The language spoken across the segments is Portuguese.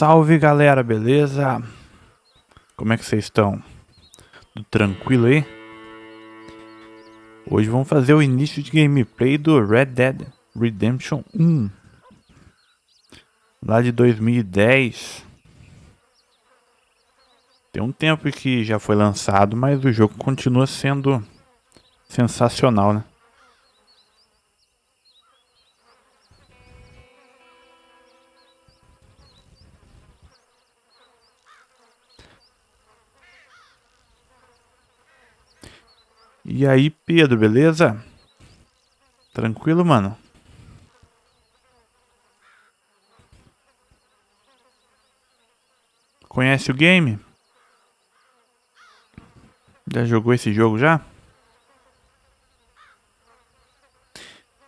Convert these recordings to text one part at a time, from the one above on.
Salve galera, beleza? Como é que vocês estão? Tudo tranquilo aí? Hoje vamos fazer o início de gameplay do Red Dead Redemption 1 lá de 2010. Tem um tempo que já foi lançado, mas o jogo continua sendo sensacional, né? E aí, Pedro, beleza? Tranquilo, mano? Conhece o game? Já jogou esse jogo já?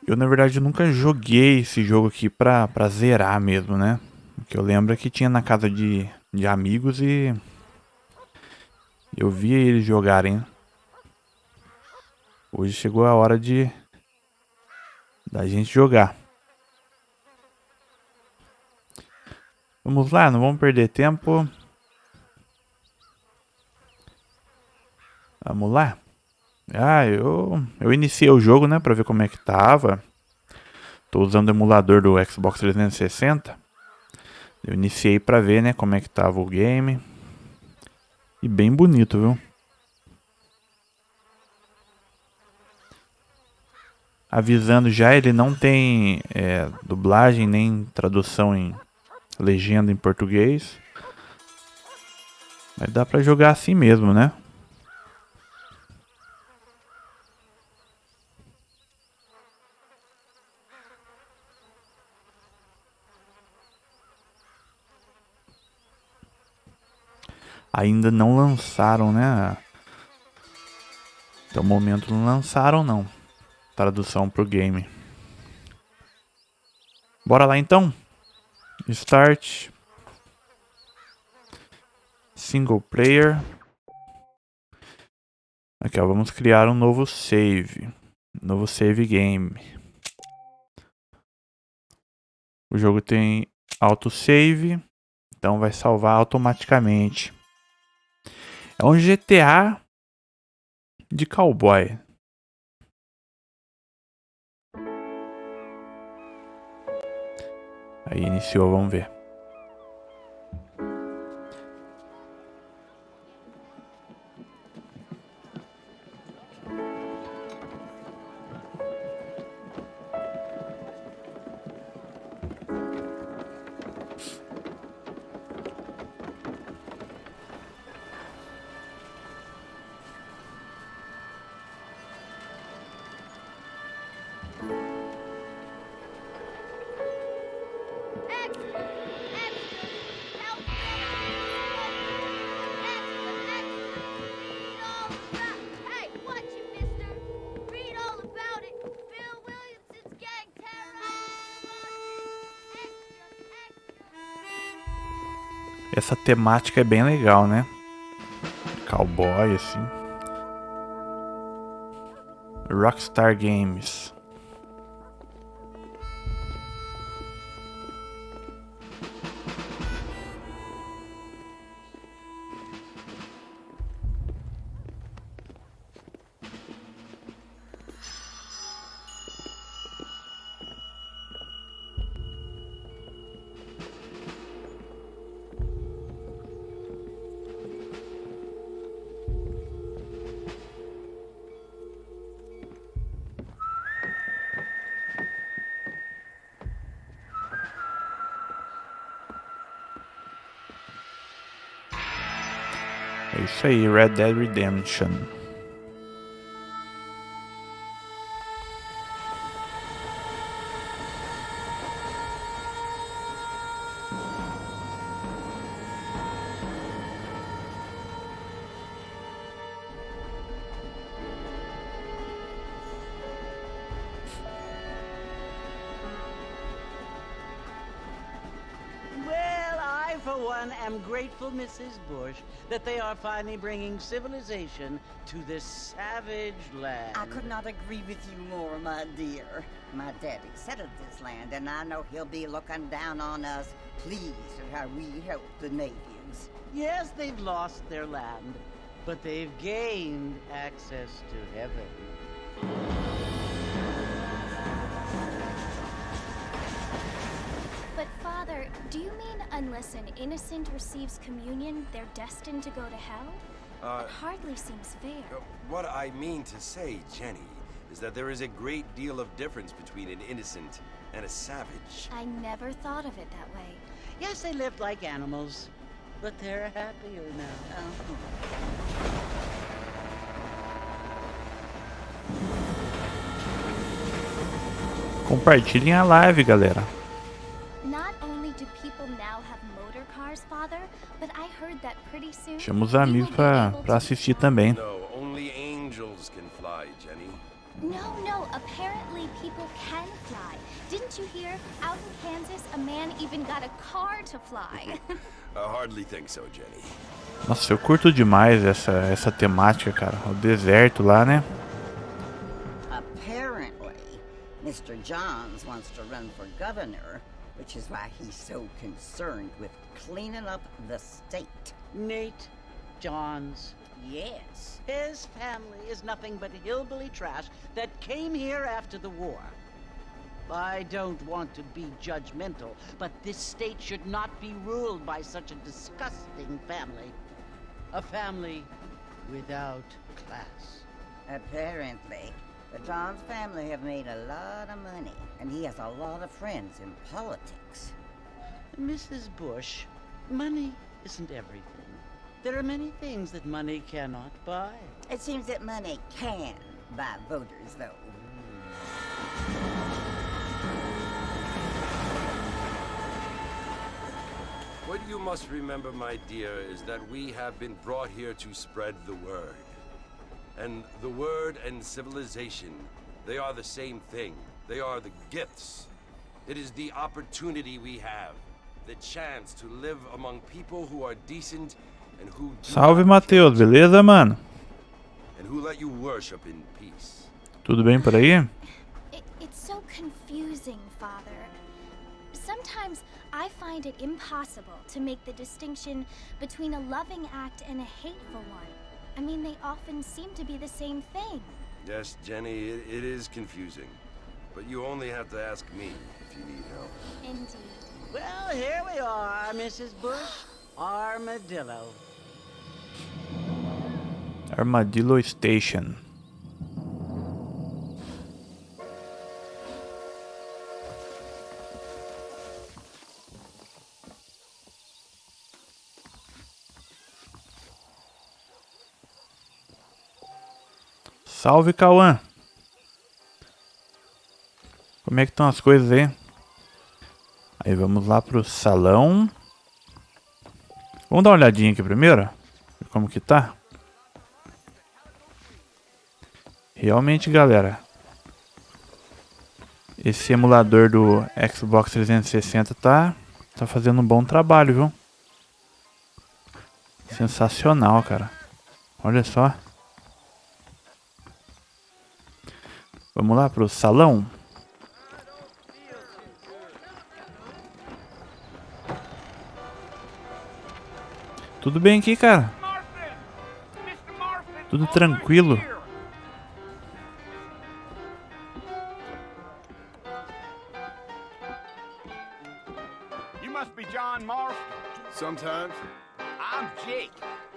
Eu, na verdade, nunca joguei esse jogo aqui pra zerar mesmo, né? O que eu lembro é que tinha na casa de amigos e eu via eles jogarem. Hoje chegou a hora da gente jogar. Vamos lá, não vamos perder tempo. Vamos lá. Eu iniciei o jogo, né, pra ver como é que tava. Tô usando o emulador do Xbox 360. Eu iniciei pra ver, né, como é que tava o game. E bem bonito, viu? Avisando já, ele não tem dublagem nem tradução em legenda em português. Mas dá pra jogar assim mesmo, né? Ainda não lançaram, né? Até o momento não lançaram, não. Tradução pro game. Bora lá então? Start. Single player. Aqui, ó, vamos criar um novo save. Novo save game. O jogo tem autosave, então vai salvar automaticamente. É um GTA de cowboy. Aí iniciou, vamos ver. Essa temática é bem legal, né? Cowboy, assim. Rockstar Games. É isso aí, Red Dead Redemption. Well, I for one, am grateful, Mrs. Bush, that they are finally bringing civilization to this savage land. I could not agree with you more, my dear. My daddy settled this land, and I know he'll be looking down on us, pleased at how we help the natives. Yes, they've lost their land, but they've gained access to heaven. But Father, do you mean unless an innocent receives communion, they're destined to go to hell? It hardly seems fair. What I mean to say, Jenny, is that there is a great deal of difference between an innocent and a savage. I never thought of it that way. Yes, they lived like animals, but they're happier now. Compartilhem a live, galera. Not only do people now have motor cars, Father, but I heard that pretty soon. Chama os amigos pra assistir também. No, only angels can fly, Jenny. No, apparently people can fly. Didn't you hear? Out in Kansas, a man even got a car to fly. I hardly think so, Jenny. Nossa, eu curto demais essa temática, cara. O deserto lá, né? Apparently, Mr. Johns wants to run for governor, which is why he's so concerned with cleaning up the state. Nate Johns. Yes. His family is nothing but hillbilly trash that came here after the war. I don't want to be judgmental, but this state should not be ruled by such a disgusting family. A family without class. Apparently, the Johns family have made a lot of money, and he has a lot of friends in politics. Mrs. Bush, money isn't everything. There are many things that money cannot buy. It seems that money can buy voters, though. What you must remember, my dear, is that we have been brought here to spread the word. And the word and civilization, they are the same thing. They are the gifts. It is the opportunity we have, the chance to live among people who are decent and who Salve, Matheus, beleza, mano? And who let you worship in peace. Tudo bem por aí? It's so confusing, Father. Sometimes I find it impossible to make the distinction between a loving act and a hateful one. I mean, they often seem to be the same thing. Yes, Jenny, it is confusing. But you only have to ask me if you need help. Indeed. Well, here we are, Mrs. Bush. Armadillo. Armadillo Station. Salve, Cauã. Como é que estão as coisas aí? Aí vamos lá pro salão. Vamos dar uma olhadinha aqui primeiro. Como que tá? Realmente, galera, esse emulador do Xbox 360 tá fazendo um bom trabalho, viu? Sensacional, cara. Olha só. Vamos lá pro salão. Tudo bem aqui, cara? Tudo tranquilo. You must be John Marston. Sometimes. I'm Jake.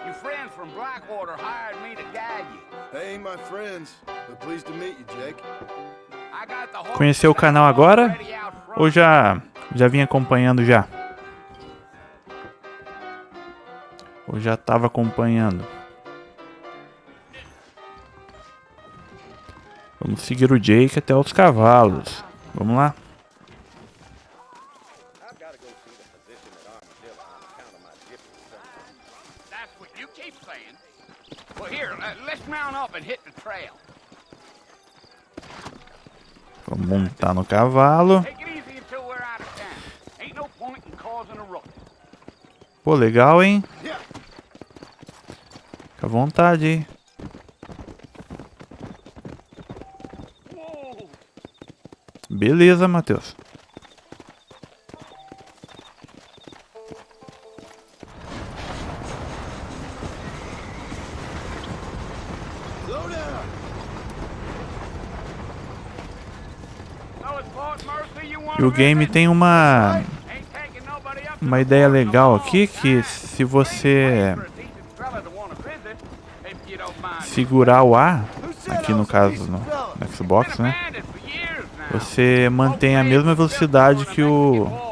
Your friends from Blackwater hired me to guide you. Hey, my friends. We're pleased to meet you, Jake. I got the whole Conheceu o canal agora? ready out front. Ou já vinha acompanhando já? Ou já estava acompanhando? Vamos seguir o Jake até os cavalos. Vamos lá. That's what you keep saying. Well, here, let's mount up and hit the trail. Vamos montar no cavalo. Take it easy until we're out of town. Ain't no point in causing a ruckus. Pô, legal, hein? Fica à vontade, hein? Beleza, Matheus. E o game tem uma ideia legal aqui, que se você segurar o A, aqui no caso no Xbox, né, você mantém a mesma velocidade que o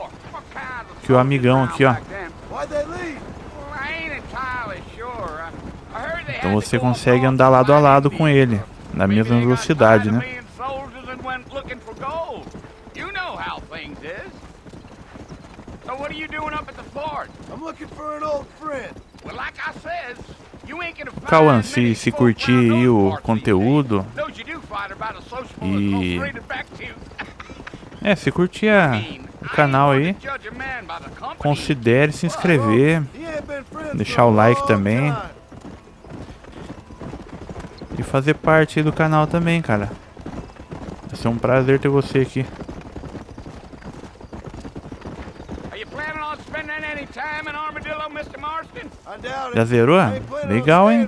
amigão aqui, ó. Então você consegue andar lado a lado com ele, na mesma velocidade, né? Cauã, se curtir aí o conteúdo e se curtir o canal aí, considere se inscrever, deixar o like também e fazer parte aí do canal também, cara. Vai ser um prazer ter você aqui. Já zerou? Legal, hein?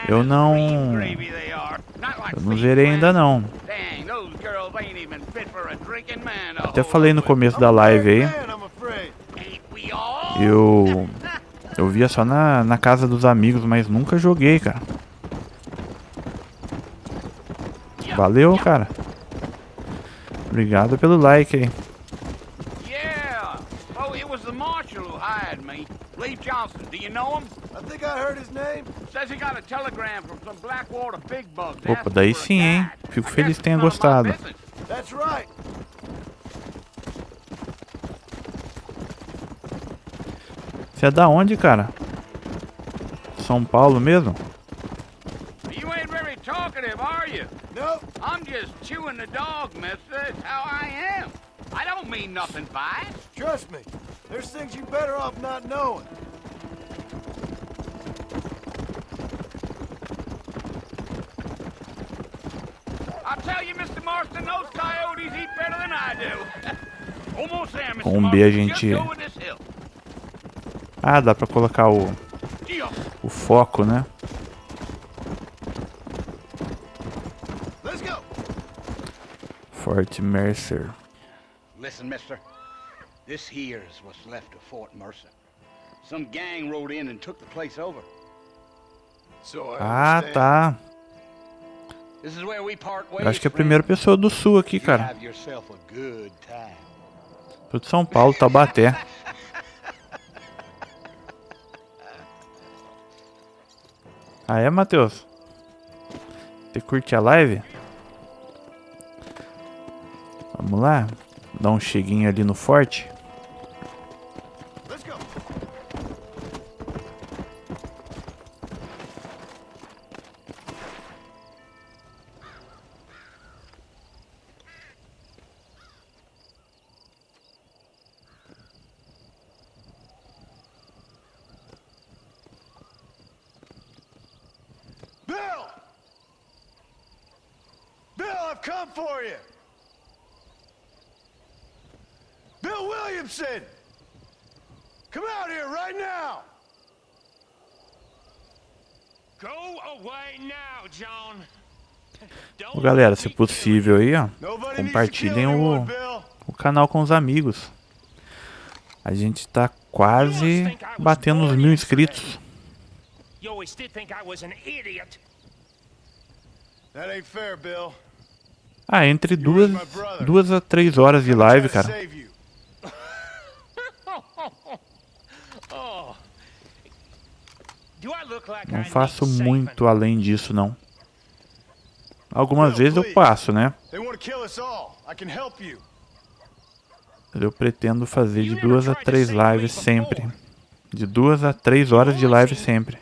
Eu não zerei ainda não. Até falei no começo da live aí. Eu via só na casa dos amigos, mas nunca joguei, cara. Valeu, cara. Obrigado pelo like aí. Opa, daí sim, hein? Fico feliz que tenha gostado. Você é da onde, cara? São Paulo mesmo? I'm just chewing the dog, mister. It's how I am. I don't mean nothing by it. Trust me, there's things you better off not knowing. I'll tell you, Mr. Marston, those coyotes eat better than I do. Almost there, Mr. Com B a Marston. gente... Just over this hill. Ah, dá pra colocar o foco, né? Fort Mercer. Listen, mister. This here's what's left of Fort Mercer. Some gang rode in and took the place over. So Ah, tá. This is where we part ways. Eu acho que é a primeira pessoa do sul aqui, cara. Have yourself a good time. Sou de São Paulo, Taubaté. Ah, é, Matheus? Você curte a live? Vamos lá? Dar um cheguinho ali no forte. Bill, I've come for you. Bill Williamson! Come out here right now! Go away now, John. Ô, galera, se possível aí, ó, compartilhem o canal com os amigos. A gente tá quase batendo os 1000 inscritos. You always did think I was an idiot. That ain't fair, Bill. Ah, entre 2 a 3 horas de live, cara. Não faço muito além disso, não. Algumas vezes eu passo, né? Eu pretendo fazer de 2 a 3 lives sempre. De 2 a 3 horas de live sempre.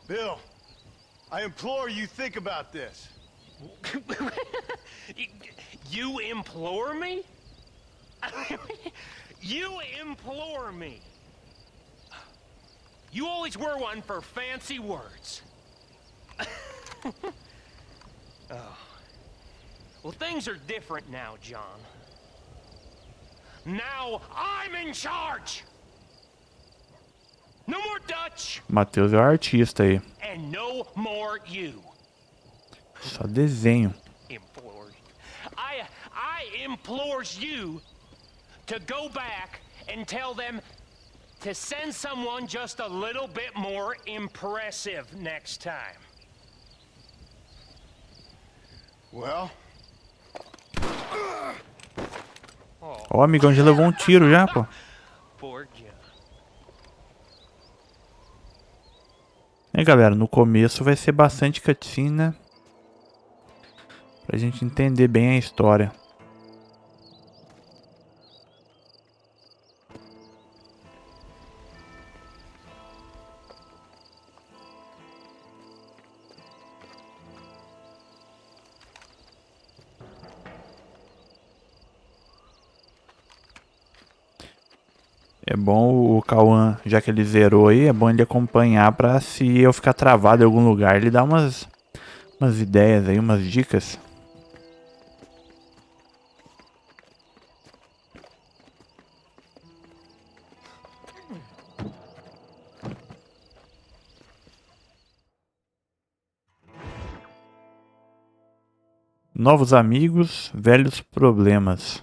Bill, I implore you think about this. You implore me? You implore me? You always were one for fancy words. Oh. Well, things are different now, John. Now I'm in charge. No more Dutch. Matheus é o artista aí. And no more you. Só desenho. Implores. I implores you to go back and tell them to send someone just a little bit more impressive next time. Well, Ó, o amigão já levou um tiro já, pô. Poor John. E galera, no começo vai ser bastante cutscene, né? Pra gente entender bem a história. É bom o Cauã, já que ele zerou aí, é bom ele acompanhar pra se eu ficar travado em algum lugar, ele dá umas ideias aí, umas dicas. Novos amigos, velhos problemas.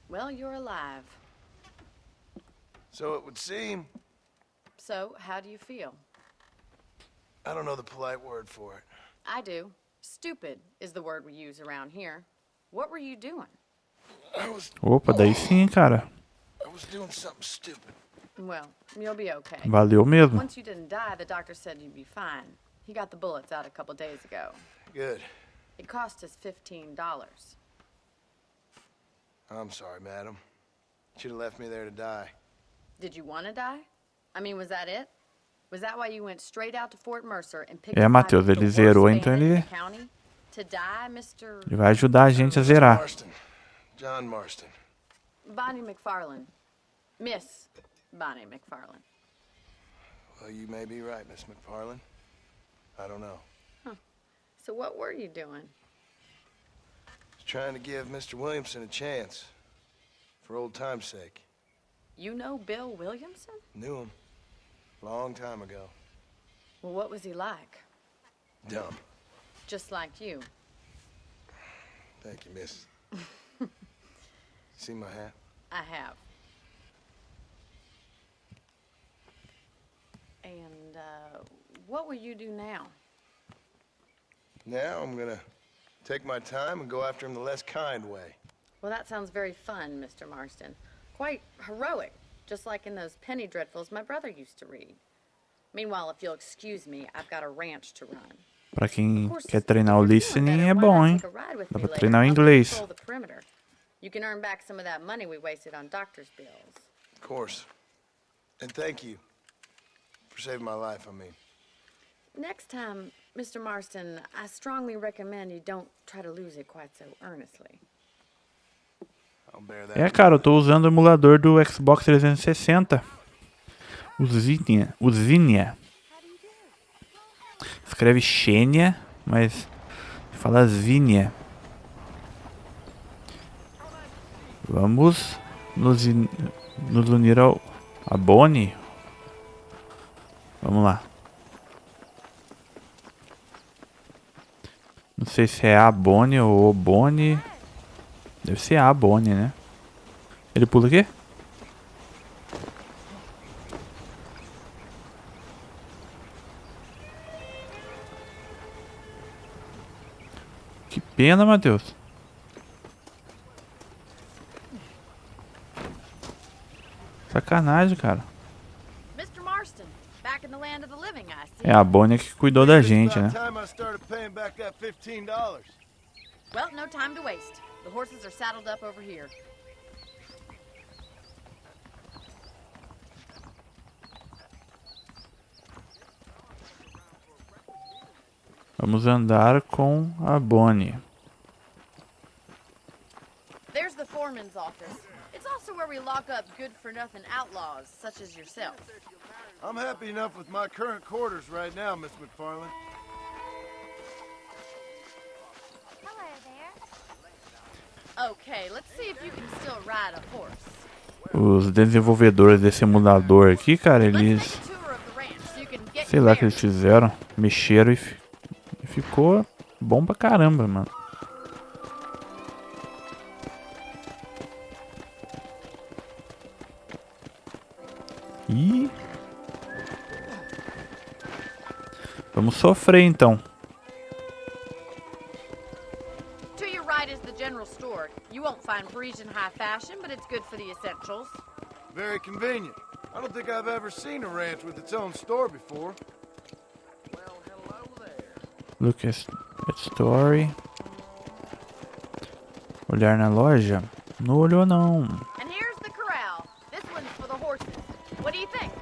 Well, you're alive. so it would seem. So, how do you feel? I don't know the polite word for it. I do. Stupid is the word we use around here. What were you doing? Opa, daí sim, cara. I was doing something stupid. Well, you'll be okay. Valeu mesmo. Once you didn't die, the doctor said you'd be fine. He got the bullets out a couple days ago. Good. It cost us $15. I'm sorry, madam. Should have left me there to die. Did you want to die? I mean, was that it? Was that why you went straight out to Fort Mercer and picked É, Matheus, ele zerou, então ele to die, Mr. vai ajudar a gente a zerar. Marston. John Marston. Bonnie McFarlane. Miss Bonnie McFarlane. Well, you may be right, Miss McFarlane. I don't know. So what were you doing? Just trying to give Mr. Williamson a chance. For old time's sake. You know Bill Williamson? Knew him. Long time ago. Well, what was he like? Dumb. Just like you. Thank you, miss. See my hat? I have. And, what will you do now? Now I'm gonna take my time and go after him the less kind way. Well, that sounds very fun, Mr. Marston. Quite heroic, just like in those penny dreadfuls my brother used to read. Meanwhile, if you'll excuse me, I've got a ranch to run. Pra quem quer treinar o listening é bom, hein? Dá pra treinar o inglês. You can earn back some of that money we wasted on doctor's bills. Of course. And thank you for saving my life, I mean. Next time, Mr. Marston, I strongly recommend you don't try to lose it quite so earnestly. I'll bear that. É, cara, eu tô usando o emulador do Xbox 360. O XENIA. Escreve XENIA, mas fala XENIA. Vamos nos unir a Bonnie. Vamos lá. Não sei se é a Bonnie ou o Bonnie. Deve ser a Bonnie, né? Ele pula aqui? Que pena, Matheus. Sacanagem, cara. Mr. Marston, back in the land of the living, I see. É a Bonnie que cuidou da gente, né? Well, no time to waste. The horses are saddled up over here. Vamos andar com a Bonnie. There's the foreman's office. It's also where we lock up good-for-nothing outlaws, such as yourself. I'm happy enough with my current quarters right now, Miss McFarland. Hello there. Okay, let's see if you can still ride a horse. Os desenvolvedores desse emulador aqui, cara, eles... sei lá o que eles fizeram. Mexeram e ficou bom pra caramba, mano. Ih. Vamos sofrer então. To your right is the general store. You won't find Parisian high fashion, but it's good for the essentials. Very convenient. I don't think I've ever seen a ranch with its own store before. Well, hello there. Look at story. Olhar na loja? Não olhou não. And here's the corral. This one's for the horses. What do you think?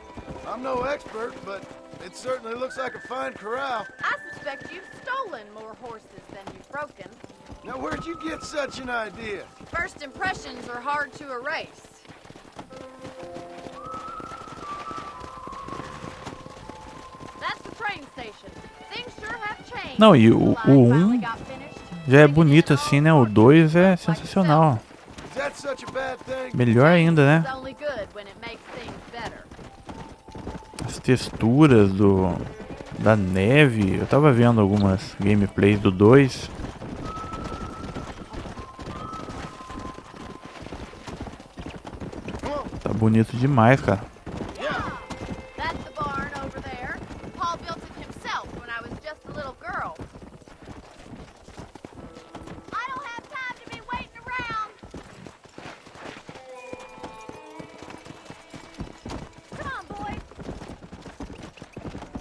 I'm no expert, but it certainly looks like a fine corral. I suspect you've stolen more horses than you've broken. Now, where'd you get such an idea? First impressions are hard to erase. That's the train station. Things sure have changed. Não, e o 1 já é bonito assim, né? O 2 é sensacional. Is that such a bad thing? Melhor ainda, né? It's only good when it makes things better. As texturas da neve. Eu tava vendo algumas gameplays do 2. Tá bonito demais, cara. That's the barn over there. Paul built it himself when I was just a little girl. I don't have time to be waiting around. Come on, boys.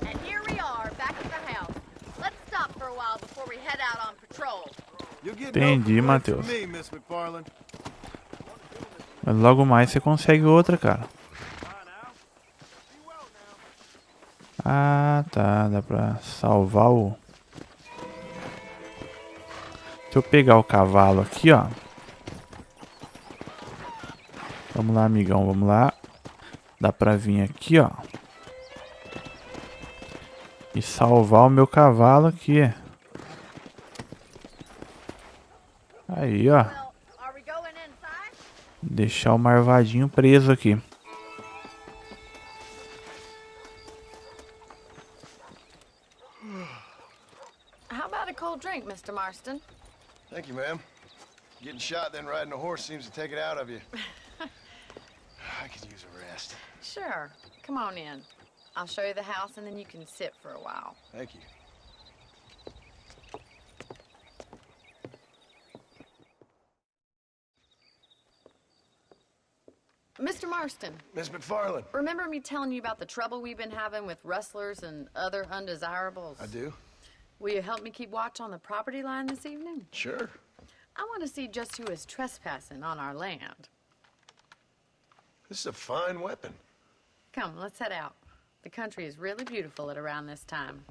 And here we are, back at the house. Let's stop for a while before we head out on patrol. You'll get Entendi, no complaints Matheus. from me, Miss McFarland. Mas logo mais você consegue outra, cara. Ah, tá. Dá pra salvar o... Deixa eu pegar o cavalo aqui, ó. Vamos lá, amigão. Vamos lá. Dá pra vir aqui, ó. E salvar o meu cavalo aqui. Aí, ó. Deixar o marvadinho preso aqui. How about a cold drink, Mr. Marston? Thank you, ma'am. Getting shot, then riding a horse seems to take it out of you. I could use a rest. Sure. Come on in. I'll show you the house and then you can sit for a while. Thank you. Mr. Marston. Miss McFarland. Remember me telling you about the trouble we've been having with rustlers and other undesirables? I do. Will you help me keep watch on the property line this evening? Sure. I want to see just who is trespassing on our land. This is a fine weapon. Come, let's head out. The country is really beautiful at around this time.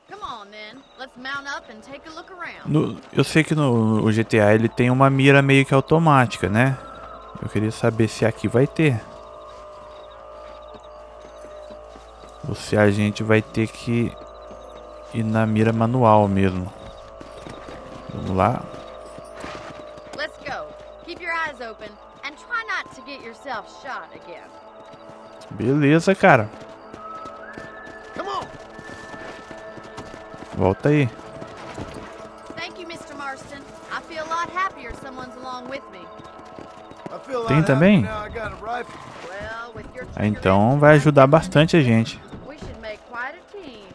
Come on, then. Let's mount up and take a look around. Eu sei que no GTA ele tem uma mira meio que automática, né? Eu queria saber se aqui vai ter. Ou se a gente vai ter que ir na mira manual mesmo. Vamos lá. Let's go. Keep your eyes open and try not to get yourself shot again. Beleza, cara. Come on. Volta aí. Thank you, Mr. Marston. I feel a lot happier someone's along with me. I feel a lot Tem happier também? now I got a rifle. Well, with your Então vai ajudar bastante a gente. we should make quite a team.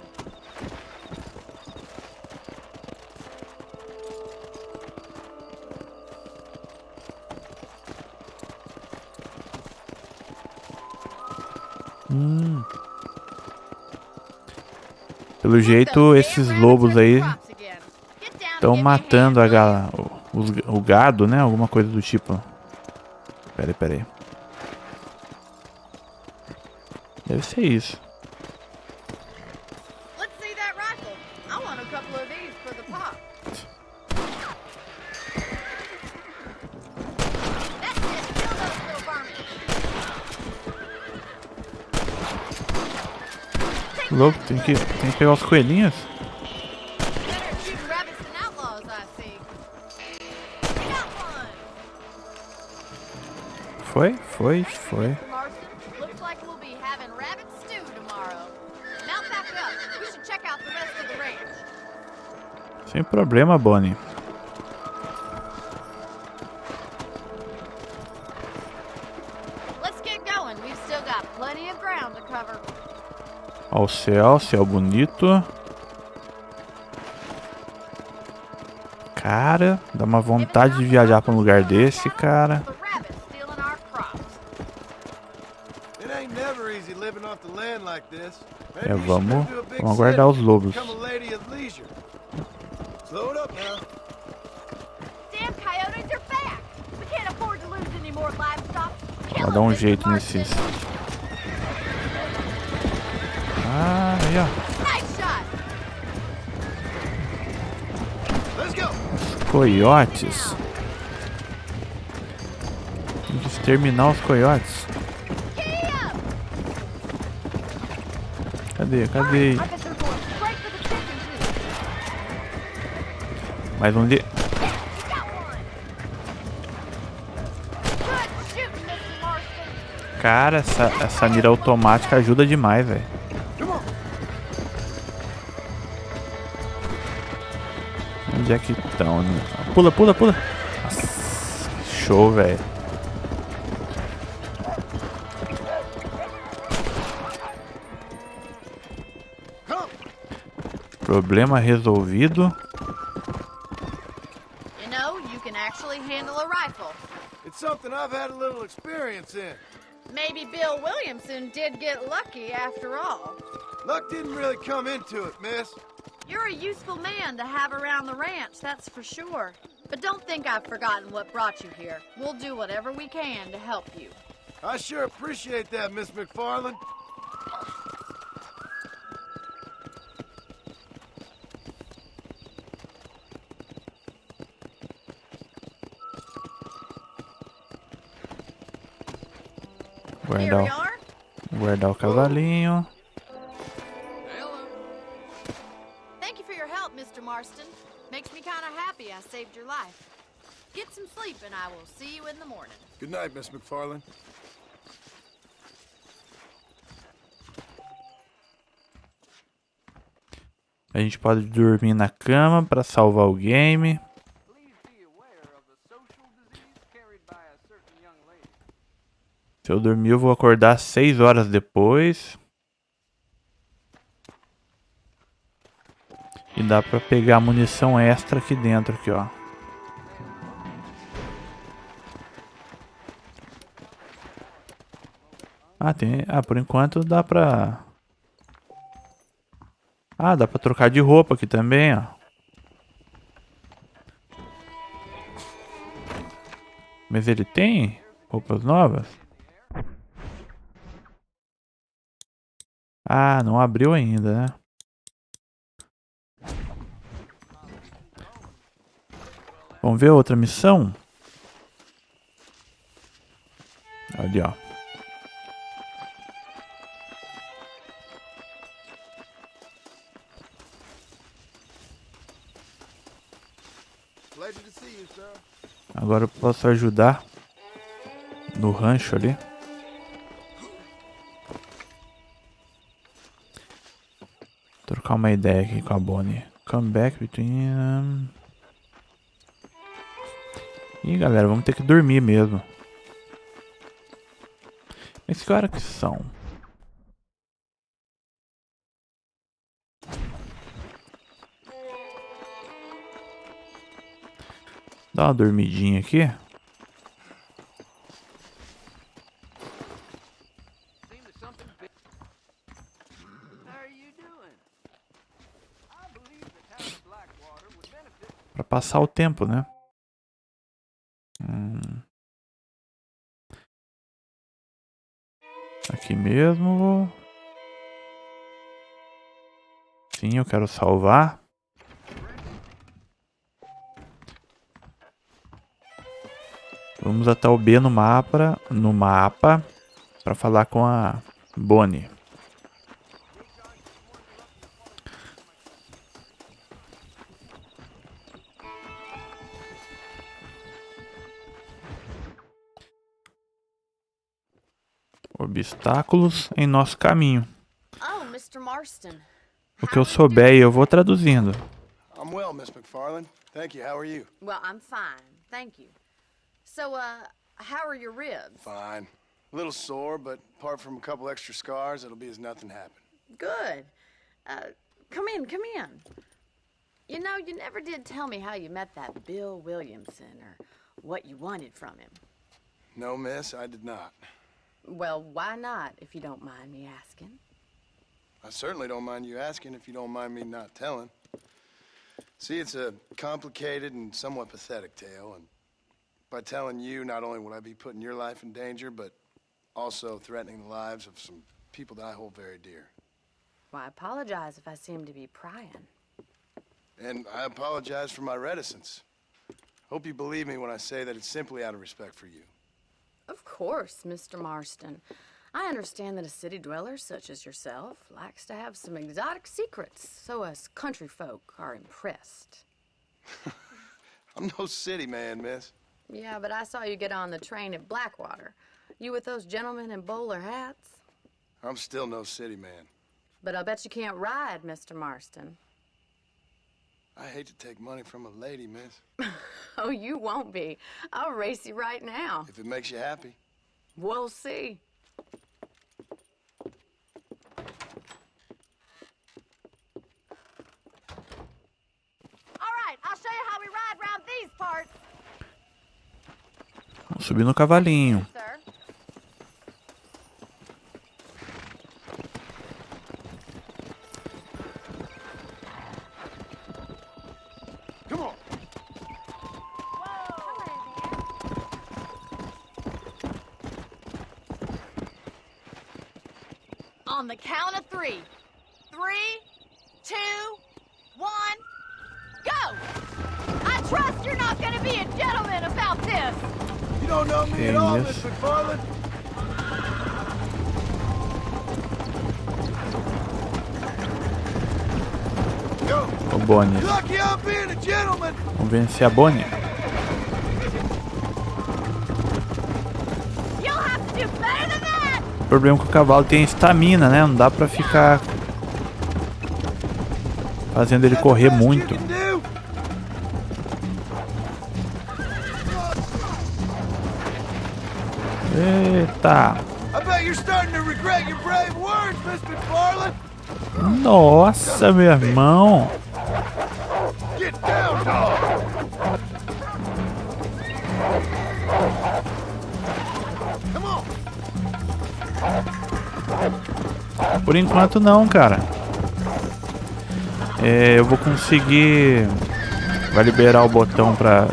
Pelo jeito, esses lobos aí estão matando a galera, o gado, né? Alguma coisa do tipo. Pera aí. Deve ser isso. Let's see that rifle. I want a couple of these for the pop. That's it. Kill those little vermin. Louco, tem que pegar os coelhinhos. Better shooting rabbits than outlaws, I see. We got one. Foi. Mr. Marston, looks like we'll be having rabbit stew tomorrow. Mount back up. We should check out the rest of the range. Sem problema, Bonnie. Let's get going. We've still got plenty of ground to cover. Ó, o céu bonito. Cara, dá uma vontade de viajar pra um lugar desse, cara. The rabbits stealing our crops. It ain't never easy living off the land like this. Maybe É, you should vamos move to a big aguardar os city, lobos. become a lady of leisure. Slow it up now. Damn coyotes are back. We can't afford to lose any more livestock. Kill Vou dar them, um Mr. jeito Marston. nesses. Ah, aí ó. Nice shot. Let's go. Coiotes. Tem que exterminar os coiotes. Giddy up. Cadê? I bet they're going straight for the chicken coop. Mais um ali. You got one. Good shooting, Mr. Marston. Cara, essa mira automática ajuda demais, velho. Onde é que estão? Pula. Nossa, show, velho. Problema resolvido. You know, you can actually handle a rifle. It's something I've had a little experience in. Maybe Bill Williamson did get lucky after all. Luck didn't really come into it, miss. You're a useful man to have around the ranch, that's for sure. But don't think I've forgotten what brought you here. We'll do whatever we can to help you. I sure appreciate that, Miss McFarland. Here we are. Guardar o cavalinho. Thank you for your help, Mr. Marston. Makes me kind of happy I saved your life. Get some sleep and I will see you in the morning. Good night, Miss McFarland. A gente pode dormir na cama para salvar o game. Se eu dormir, eu vou acordar 6 horas depois. E dá pra pegar munição extra aqui dentro, aqui, ó. Por enquanto dá pra... dá pra trocar de roupa aqui também, ó. Mas ele tem roupas novas? Não abriu ainda, né? Vamos ver a outra missão? Ali, ó. Agora eu posso ajudar no rancho ali. Trocar uma ideia aqui com a Bonnie. Come back between... Ih, galera, vamos ter que dormir mesmo. Mas que hora que são? Dá uma dormidinha aqui. Pra passar o tempo, né? Aqui mesmo. Sim, eu quero salvar. Vamos até o B no mapa para falar com a Bonnie. Obstáculos em nosso caminho. Oh, Mr. Marston. O que eu souber eu vou traduzindo. I'm well, Miss McFarland. Thank you. How are you? Well, I'm fine, thank you. So, how are your ribs? Fine. A little sore, but apart from a couple extra scars, it'll be as nothing happened. Good. Come in. You know, you never did tell me how you met that Bill Williamson or what you wanted from him. No, miss, I did not. Well, why not, if you don't mind me asking? I certainly don't mind you asking if you don't mind me not telling. See, it's a complicated and somewhat pathetic tale, and by telling you, not only would I be putting your life in danger, but also threatening the lives of some people that I hold very dear. Well, I apologize if I seem to be prying. And I apologize for my reticence. Hope you believe me when I say that it's simply out of respect for you. Of course, Mr. Marston. I understand that a city dweller such as yourself likes to have some exotic secrets, so us country folk are impressed. I'm no city man, miss. Yeah, but I saw you get on the train at Blackwater. You with those gentlemen in bowler hats? I'm still no city man. But I'll bet you can't ride, Mr. Marston. I hate to take money from a lady, miss. Oh, you won't be. I'll race you right now. If it makes you happy. We'll see. All right, I'll show you how we ride around these parts. Vamos subir no cavalinho. Sir. Come on. On the count of 3. 3, 2, 1, go! I trust you're not gonna be a gentleman about this. You don't know me at all, Miss McFarland. Go. O Bonnie. Lucky I'm being a gentleman. Vamos vencer a Bonnie. You'll have to do better than that. O problema é que o cavalo tem estamina, né? Não dá pra ficar fazendo ele correr muito. Eita! Nossa, meu irmão! Por enquanto não, cara. Eu vou conseguir. Vai liberar o botão pra.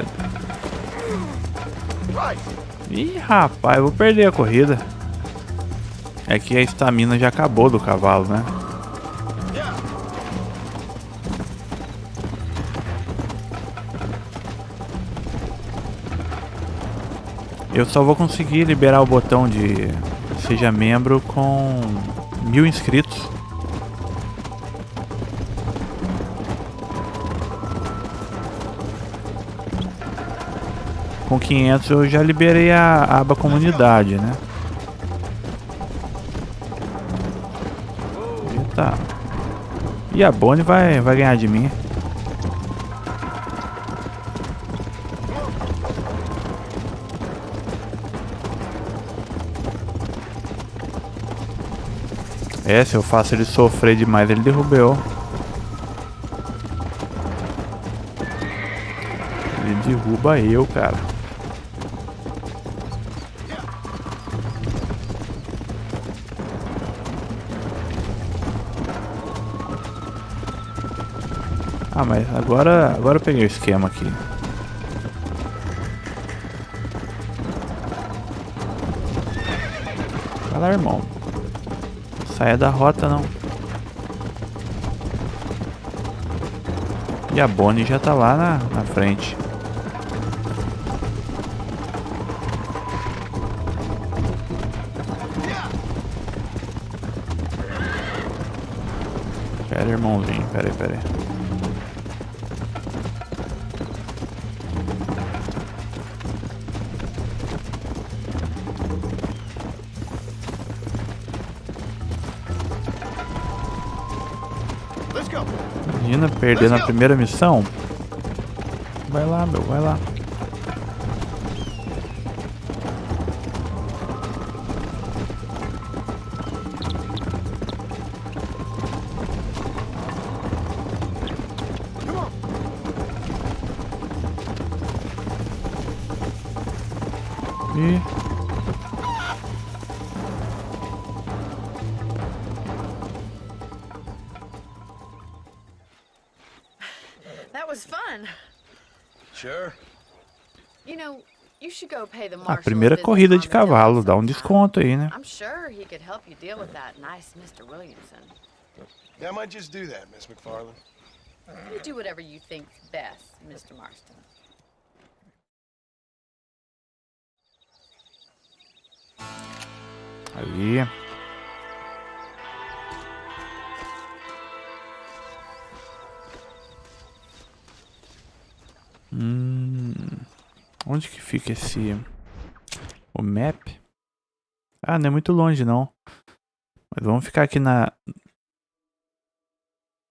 Ih, rapaz, eu vou perder a corrida. É que a estamina já acabou do cavalo, né? Eu só vou conseguir liberar o botão de seja membro com 1000 inscritos. Com 500 eu já liberei a aba comunidade, né? Eita. E a Bonnie vai ganhar de mim. Se eu faço ele sofrer demais, ele derruba eu. Ele derruba eu, cara. Ah, mas agora eu peguei o esquema aqui. Vai lá, irmão. saia da rota, não. E a Bonnie já tá lá na frente. Pera, irmãozinho, pera aí. Imagina perder na primeira missão. Vai lá, meu, vai lá. E... Sure. You know, you should go pay the A marshal primeira a visit corrida de on the hill cavalo, dá um sometime. desconto aí, né? I'm sure he could help you deal with that nice Mr. Williamson. Yeah, I might just do that, Miss McFarland. You do whatever you think's best, Mr. Marston. Ali. Onde que fica esse... O map? Ah, não é muito longe não. Mas vamos ficar aqui na...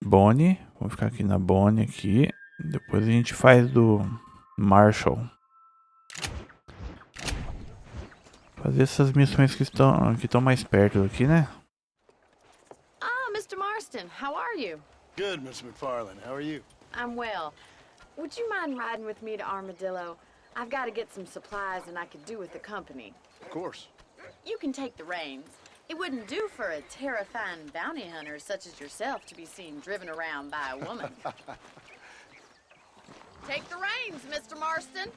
Bonnie. Vamos ficar aqui na Bonnie aqui. Depois a gente faz do Marshall. Fazer essas missões que estão mais perto aqui, né? Ah, Mr. Marston, how are you? Good, Miss McFarland. How are you? I'm well. Would you mind riding with me to Armadillo? I've got to get some supplies and I could do with the company. Of course. You can take the reins. It wouldn't do for a terrifying bounty hunter such as yourself to be seen driven around by a woman. Take the reins, Mr. Marston.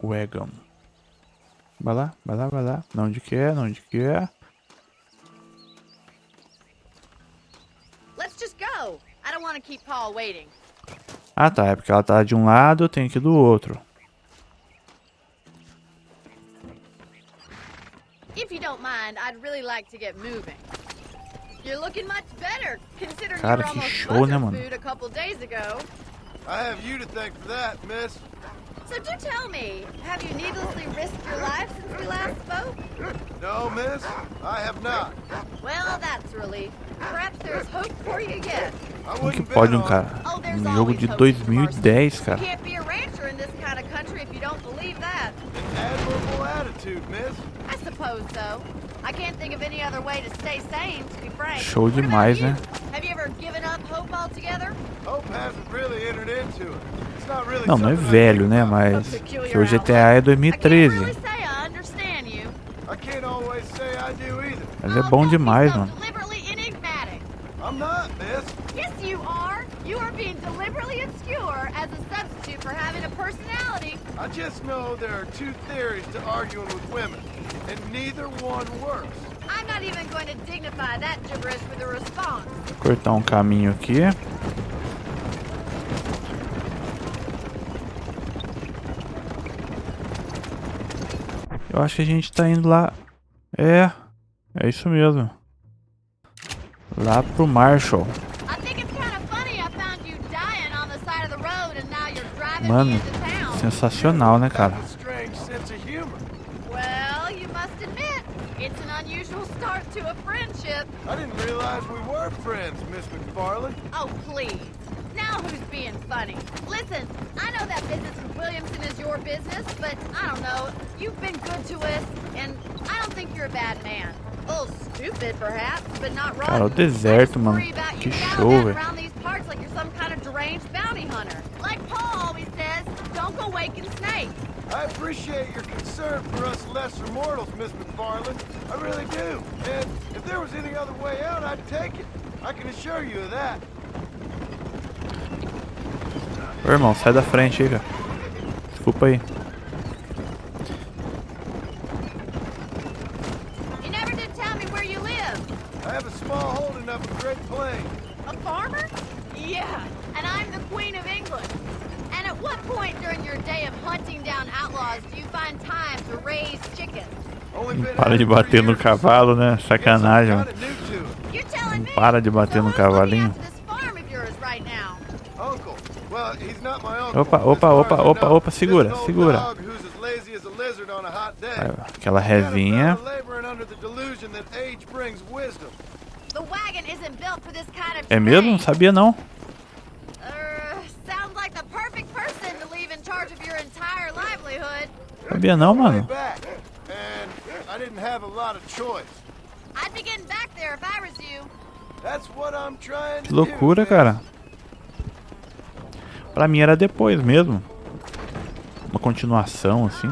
Wagon. Vai lá, vai lá, vai lá. Não onde que é, não onde que é. Let's just go. I don't want to keep Paul waiting. Ah tá, é porque ela tá de um lado, tem que ir do outro. If you don't mind, I'd really like to get moving. You're looking much better, considering you Cara, were que almost show, né, butcher mano? food a couple days ago. I have you to thank for that, miss. So do tell me, have you needlessly risked your life since we last spoke? No, miss, I have not. Well, that's a relief. Perhaps there's hope for you yet. I Como que wouldn't bet pode on cara? Oh, there's Um jogo always de hope, 2010, You cara. can't be a rancher in this kind of country if you don't believe that. an admirable attitude, miss. I suppose so. I can't think of any other way to stay sane, to be frank. Show What about demais, you? né? Have you ever given up hope altogether? Hope hasn't really entered into it. It's not really Não, não é something I velho, think né? about. Mas que o GTA é I can't 2013. really say I understand you. I can't always say I do either. Mas é Oh, bom don't be demais, so mano. deliberately enigmatic. I'm not, miss. Yes, you are. You are being deliberately obscure as a substitute for having a personality. I just know there are two theories to arguing with women, and neither one works. I'm not even going to dignify that gibberish with a response. Cortar um caminho aqui. Eu acho que a gente tá indo lá. É isso mesmo. Lá pro Marshall. I think it's kind of funny I found you dying on the side of the road and now you're driving Mano, me into town. sensacional, né, cara? A strange sense of humor. Well, you must admit, it's an unusual start to a friendship. I didn't realize we were friends, Miss McFarland. Oh, please. Now who's being funny? Listen, I know that business with Williamson is your business, but I don't know. You've been good to us, and I don't think you're a bad man. A little stupid, perhaps, but not wrong. Cara, o deserto, mano. Que show, velho. Around these parts like you're some kind of deranged bounty hunter. Like Paul always says, don't go waking snakes. I appreciate your concern for us lesser mortals, Miss McFarland. I really do. And if there was any other way out, I'd take it. I can assure you of that. Ô, irmão, sai da frente aí, cara. Desculpa aí. Yeah, and I'm the Queen of England. And at what point during your day of hunting down outlaws do you find time to raise chickens? Para de bater no cavalo, né? Sacanagem, mano. You're telling me? Para de bater no cavalinho. This farm of yours right now. Uncle. Well, he's not my uncle. Opa, segura, segura. Aquela revinha. The wagon isn't built for this kind of É mesmo? Não sabia não. Sounds like the perfect person to leave in charge of your entire livelihood. Sabia não, mano. And I didn't have a lot of choice. I'd be getting back there if I was you. That's what I'm trying to Que loucura, cara. Pra mim era depois mesmo. Uma continuação, assim.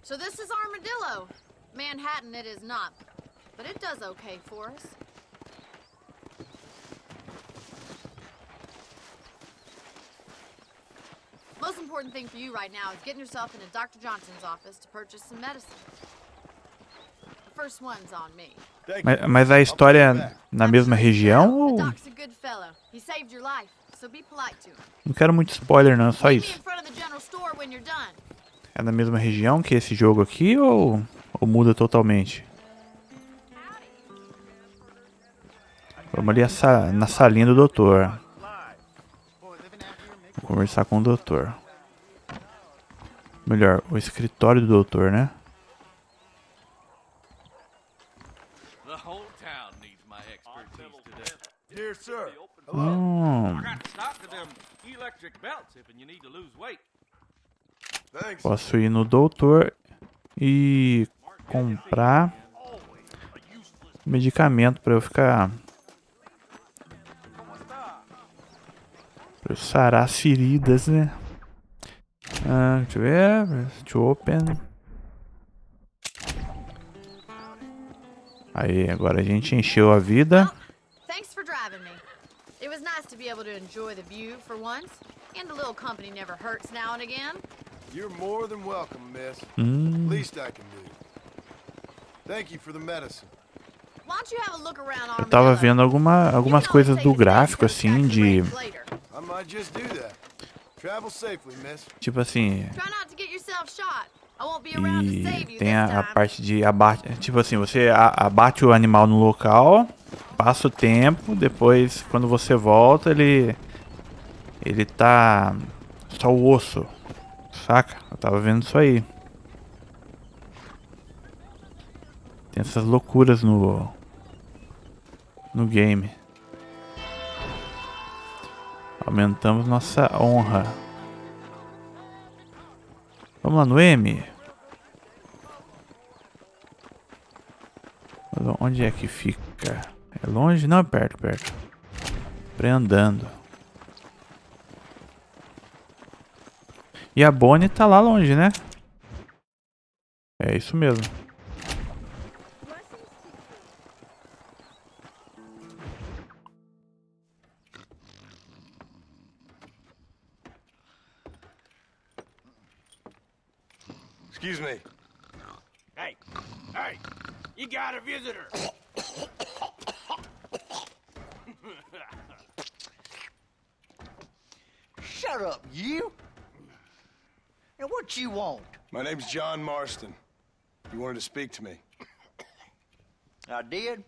So this is Armadillo. Manhattan it is not, but it does okay for us. Most important thing for you right now is getting yourself into Dr. Johnson's office to purchase some medicine. The first one's on me. Mas a história é na mesma região ou... The doc's a good fellow. He saved your life, so be polite to him. Não quero muito spoiler não, só Meet me isso. in front of the general store when you're done. É na mesma região que esse jogo aqui ou muda totalmente? Vamos ali na salinha do doutor. Vou conversar com o doutor. Melhor, o escritório do doutor, né? Posso ir no doutor e comprar medicamento para eu ficar... Pra eu sarar as feridas, né? Deixa eu ver. Deixa eu open. Aí, agora a gente encheu a vida. Thanks for driving me. It was nice to be able to enjoy the view for once, and a little company never hurts now and again. You're more than welcome, miss. Least I can do. Thank you for the medicine. Why don't you have a look around Armadillo? Eu tava vendo algumas coisas do gráfico, assim, de... I might just do that. Travel safely, miss. Tipo assim... Try not to get yourself shot. I won't be around to save E you tem this a time. parte de abate... Tipo assim, você abate o animal no local, passa o tempo, depois, quando você volta, ele tá... Só o osso. Saca? Eu tava vendo isso aí. Tem essas loucuras no game. Aumentamos nossa honra. Vamos lá no M. Onde é que fica? É longe? Não, é perto, perto. Andando. E a Bonnie tá lá longe, né? É isso mesmo. Excuse me. Hey, you got a visitor. Shut up, you. And what you want? My name's John Marston. You wanted to speak to me. I did.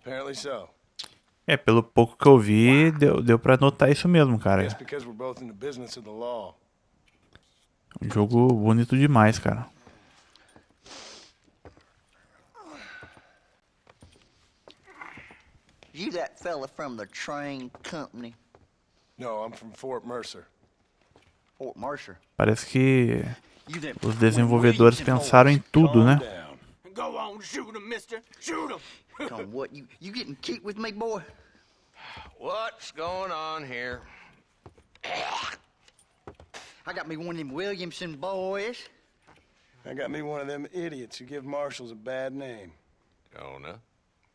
Apparently so. É, pelo pouco que eu vi, deu pra notar isso mesmo, cara. Just because we're both in the business of the law. Um jogo bonito demais, cara. You that fella from the train company? No, I'm from Fort Mercer. Fort Mercer. Parece que os desenvolvedores pensaram em tudo, né? Go on, shoot him, mister. Shoot him. Come what? You getting cute with me, boy? What's going on here? I got me one of them Williamson boys. I got me one of them idiots who give marshals a bad name. Jonah,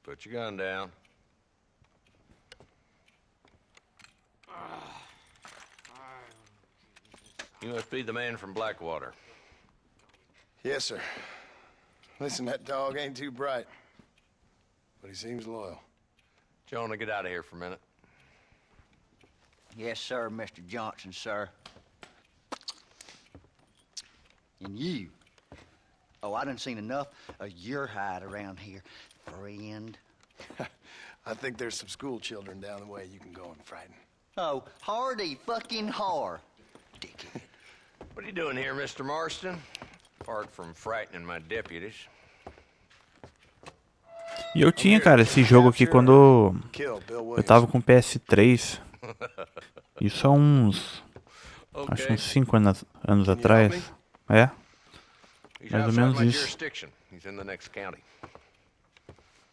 put your gun down. You must be the man from Blackwater. Yes, sir. Listen, that dog ain't too bright, but he seems loyal. Jonah, get out of here for a minute. Yes, sir, Mr. Johnson, sir. And you. Oh, I done seen enough of your hide around here, friend. I think there's some school children down the way you can go and frighten. Oh, hardy fucking har. Dickhead. What are you doing here, Mr. Marston? Apart from frightening my deputies. E eu tinha, cara, esse jogo aqui quando eu tava com o PS3. Isso há uns... acho uns 5 anos atrás. É. Mais ou menos isso.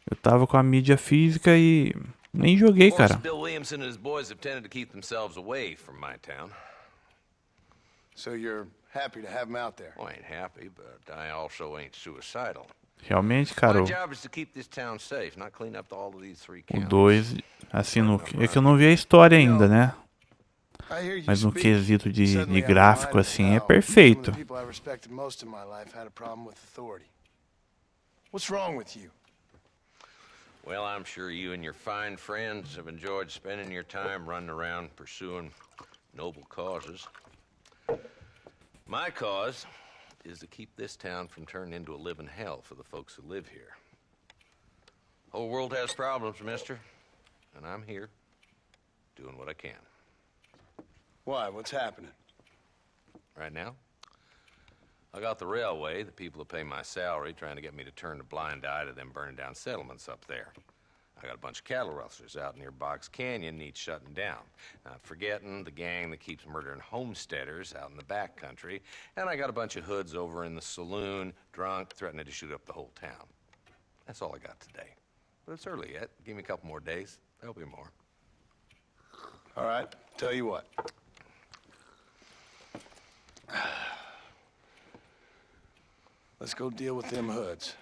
Eu tava com a mídia física e nem joguei, cara. Bill Williamson and his boys have tended to keep themselves away from my town. So you're happy to have him out there? Well, I ain't happy, but I also ain't suicidal. Realmente, cara, My job is to keep this town safe, not clean up all of these 3 o counties. 2, assim, é que eu não vi a história ainda, né? Mas no quesito de gráfico, assim, é perfeito. What's wrong with you? Well, I'm sure you and your fine friends have enjoyed spending your time running around pursuing noble causes. My cause is to keep this town from turning into a living hell for the folks who live here. Whole world has problems, mister, and I'm here doing what I can. Why? What's happening? Right now, I got the railway, the people who pay my salary, trying to get me to turn a blind eye to them burning down settlements up there. I got a bunch of cattle rustlers out near Box Canyon needs shutting down. Not forgetting the gang that keeps murdering homesteaders out in the back country. And I got a bunch of hoods over in the saloon, drunk, threatening to shoot up the whole town. That's all I got today. But it's early yet. Give me a couple more days. There'll be more. All right. Tell you what. Let's go deal with them hoods.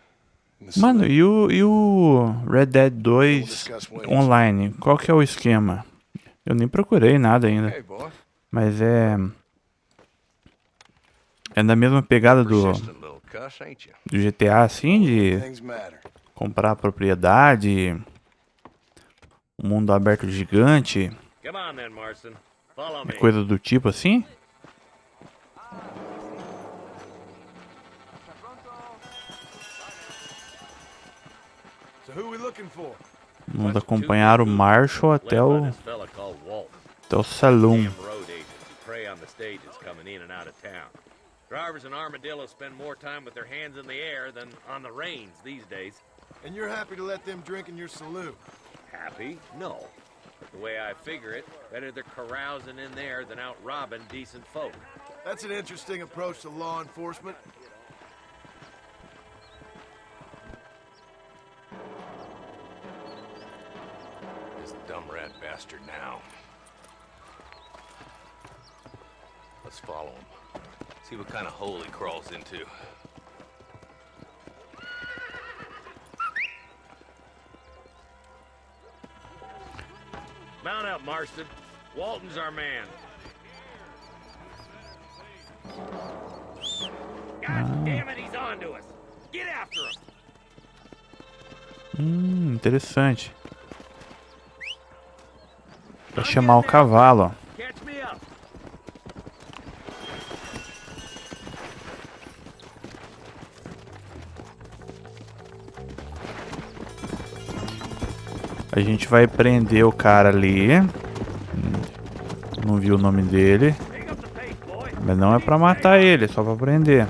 Mano, e o Red Dead 2 online? Qual que é o esquema? Eu nem procurei nada ainda. Mas é da mesma pegada do GTA, assim, de comprar propriedade, um mundo aberto gigante, coisa do tipo assim? Vamos acompanhar o Marshall até o salão. Drivers in Armadillo spend more time with their hands in the air than on the reins these days. And you're happy to let them drink in your saloon? Happy? No. But the way I figure it, better they're carousing in there than out robbing decent folk. That's an interesting approach to law enforcement. This dumb rat bastard now. Let's follow him. See what kind of hole he crawls into. Mount up, Marston. Walton's our man. God damn it, he's on to us. Get after him. Interessante. Pra chamar o cavalo, ó. Catch me up. A gente vai prender o cara ali. Não vi o nome dele. Mas não é pra matar ele, é só pra prender.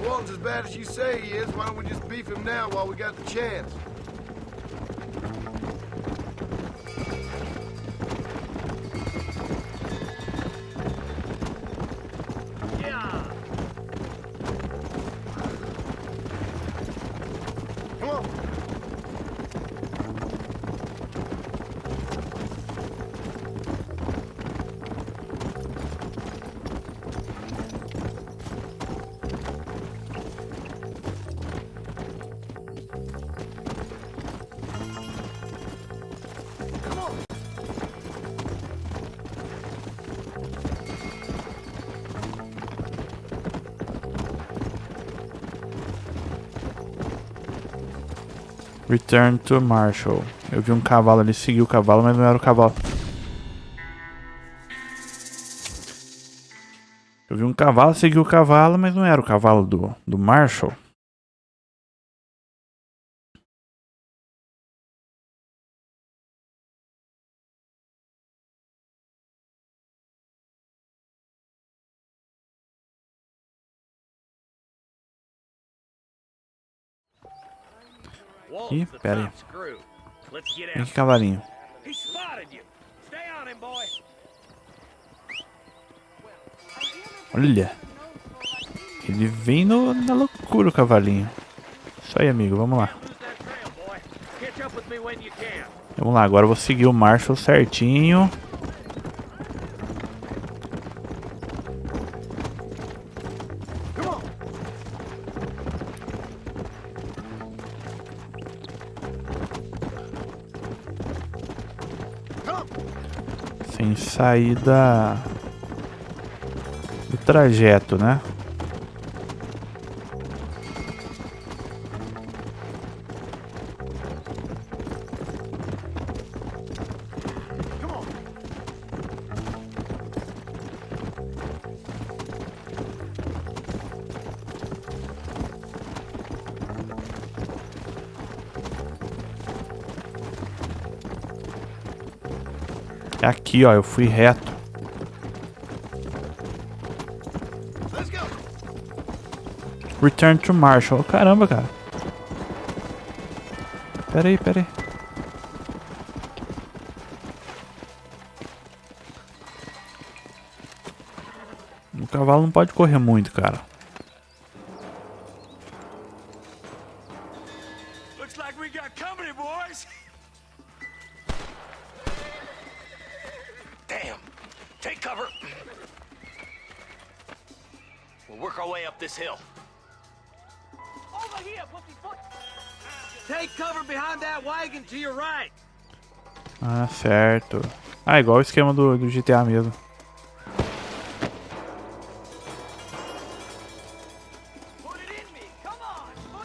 Return to Marshall. Eu vi um cavalo ali, segui o cavalo, mas não era o cavalo. Eu vi um cavalo, segui o cavalo, mas não era o cavalo do Marshall. Ih, pera aí. Vem aqui, cavalinho. Olha. Ele vem na loucura, o cavalinho. Isso aí, amigo, vamos lá. Vamos lá, agora eu vou seguir o Marshall certinho. Sem sair do trajeto, né? É aqui, ó, eu fui reto. Return to Marshall. Caramba, cara. Pera aí, pera aí. O cavalo não pode correr muito, cara. Looks like we got company, boys. Damn. Take cover. We'll work our way up this hill. Over here, pussyfoot. Take cover behind that wagon to your right. Ah, certo. Ah, igual o esquema do GTA mesmo.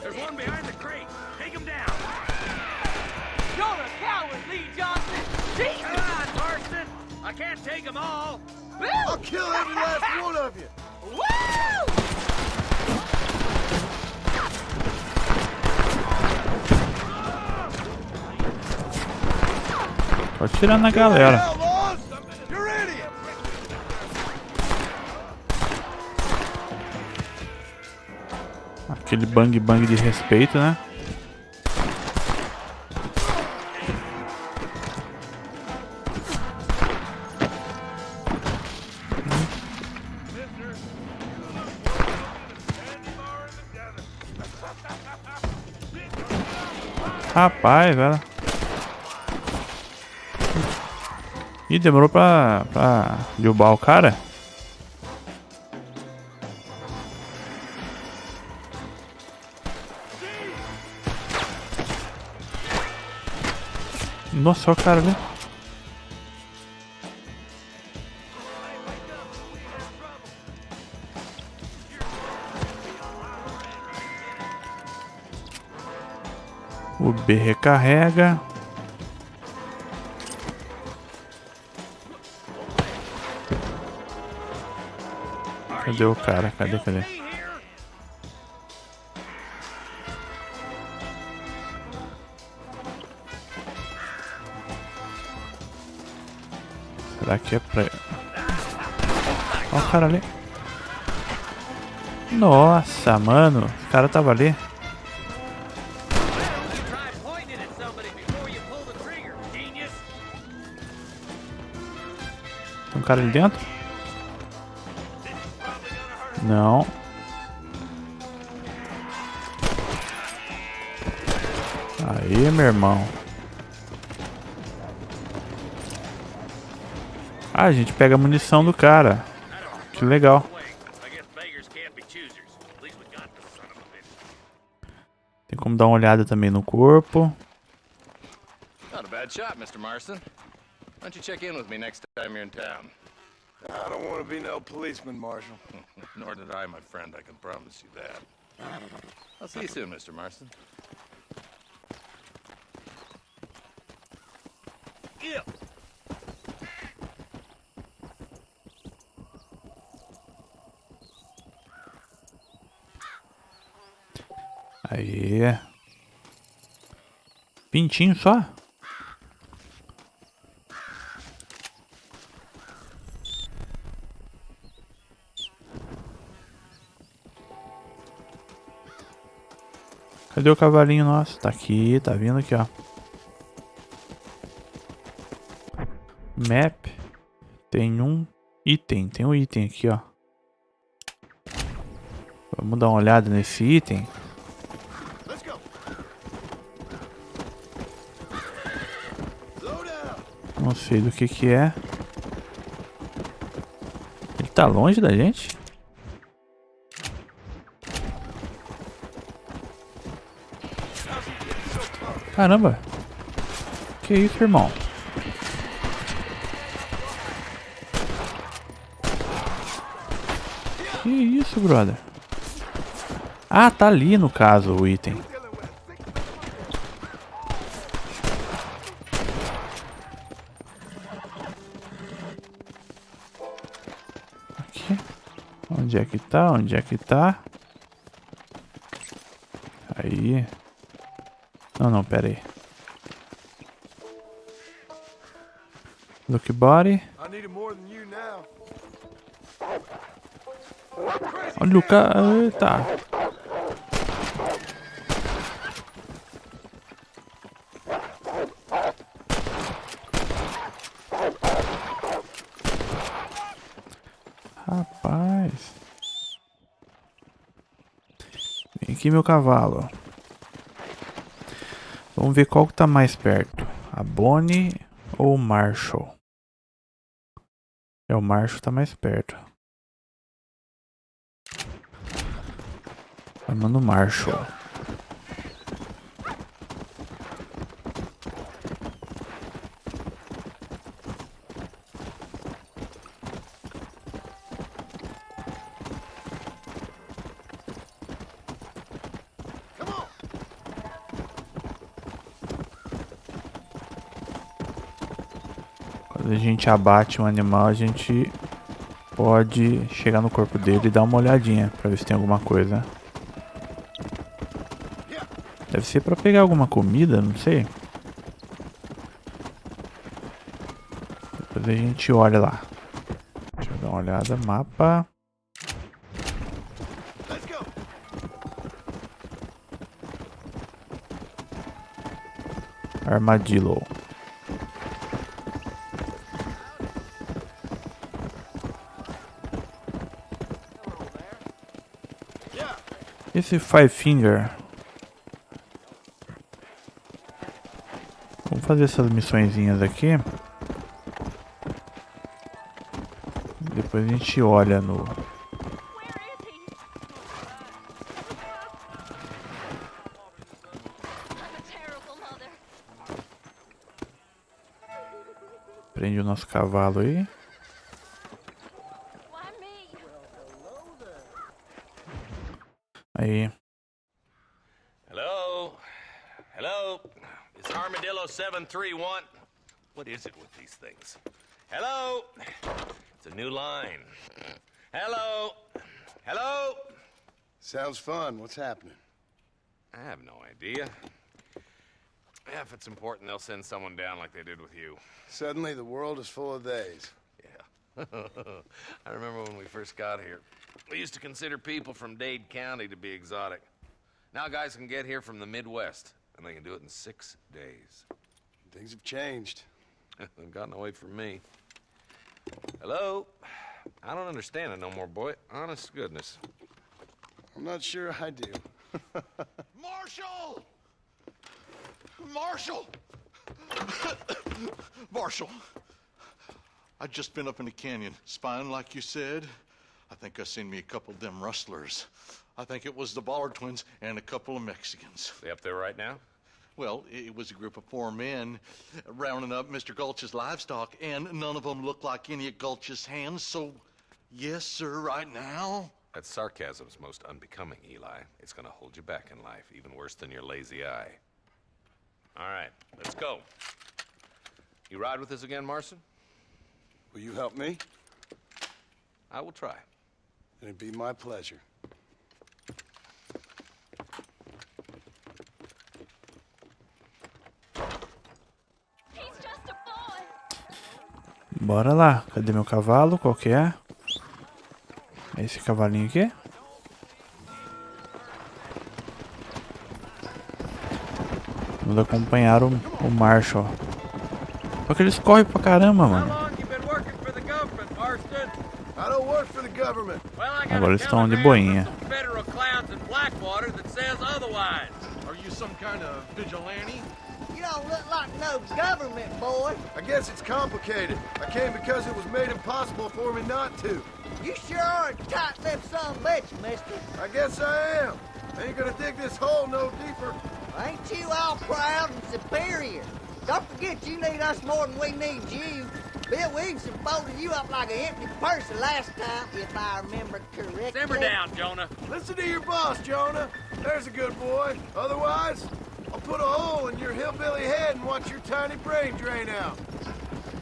There's one behind the crate. Take him down. You're a coward, Lee Johnson. Come on, Marston. I can't take them all. I'll kill every last one of you. Woo! Tô atirando na galera. Aquele bang bang de respeito, né? Rapaz, velho. Ih, demorou pra derrubar o cara. Nossa, olha o cara ali. O B recarrega. Cadê o cara? Cadê? Será que é pra... Olha o cara ali. Nossa, mano. O cara tava ali. Tem um cara ali dentro? Não. Aí, meu irmão. Ah, a gente pega a munição do cara. Que legal. Tem como dar uma olhada também no corpo. Not a bad shot, Mr. Marston. Why don't you check in with me next time you're in town? I don't want to be no policeman, Marshal. Nor did I, my friend. I can promise you that. I'll see you soon, Mr. Marston. Aí. Pintinho só? Cadê o cavalinho nosso? Tá aqui, tá vindo aqui, ó. Map. Tem um item. Tem um item aqui, ó. Vamos dar uma olhada nesse item. Não sei do que é. Ele tá longe da gente? Caramba! Que isso, irmão? Que isso, brother? Ah, tá ali no caso o item. Aqui. Onde é que tá? Onde é que tá? Aí. Não, pera aí. Look body. Olha o cara. Eita. Rapaz. Vem aqui, meu cavalo. Vamos ver qual que tá mais perto. A Bonnie ou o Marshall? É, o Marshall tá mais perto. Vamos no Marshall. Quando a gente abate um animal, a gente pode chegar no corpo dele e dar uma olhadinha pra ver se tem alguma coisa. Deve ser pra pegar alguma comida, não sei. Depois a gente olha lá. Deixa eu dar uma olhada. Mapa. Armadillo. Esse Five Finger. Vamos fazer essas missõezinhas aqui. Depois a gente olha no... Prende o nosso cavalo aí. Aí. Hello? It's Armadillo 731. What is it with these things? Hello? It's a new line. Hello? Sounds fun. What's happening? I have no idea. Yeah, if it's important, they'll send someone down like they did with you. Suddenly, the world is full of theys. Yeah. I remember when we first got here. We used to consider people from Dade County to be exotic. Now guys can get here from the Midwest, and they can do it in 6 days. Things have changed. They've gotten away from me. Hello? I don't understand it no more, boy. Honest to goodness. I'm not sure I do. Marshall! Marshall! Marshall! I'd just been up in the canyon, spying like you said. I think I seen me a couple of them rustlers. I think it was the Ballard twins and a couple of Mexicans. They up there right now? Well, it was a group of 4 men rounding up Mr. Gulch's livestock, and none of them looked like any of Gulch's hands, so yes, sir, right now. That sarcasm's most unbecoming, Eli. It's gonna hold you back in life, even worse than your lazy eye. All right, let's go. You ride with us again, Marston? Will you help me? I will try. It'd be my pleasure. Bora lá. Cadê meu cavalo? Qual que é? É esse cavalinho aqui? Vamos acompanhar o Marshall. Só que eles correm pra caramba, mano. Agora eles estão de boinha. You don't look like no government, boy. I guess it's complicated. I came because it was made impossible for me not to. You sure are a tight-lipped son of a bitch, mister. I guess I am. I ain't gonna dig this hole no deeper. Ain't you all proud and superior? Don't forget you need us more than we need you. Bill Williamson folded you up like an empty purse the last time, if I remember correctly. Simmer down, Jonah. Listen to your boss, Jonah. There's a good boy. Otherwise, I'll put a hole in your hillbilly head and watch your tiny brain drain out.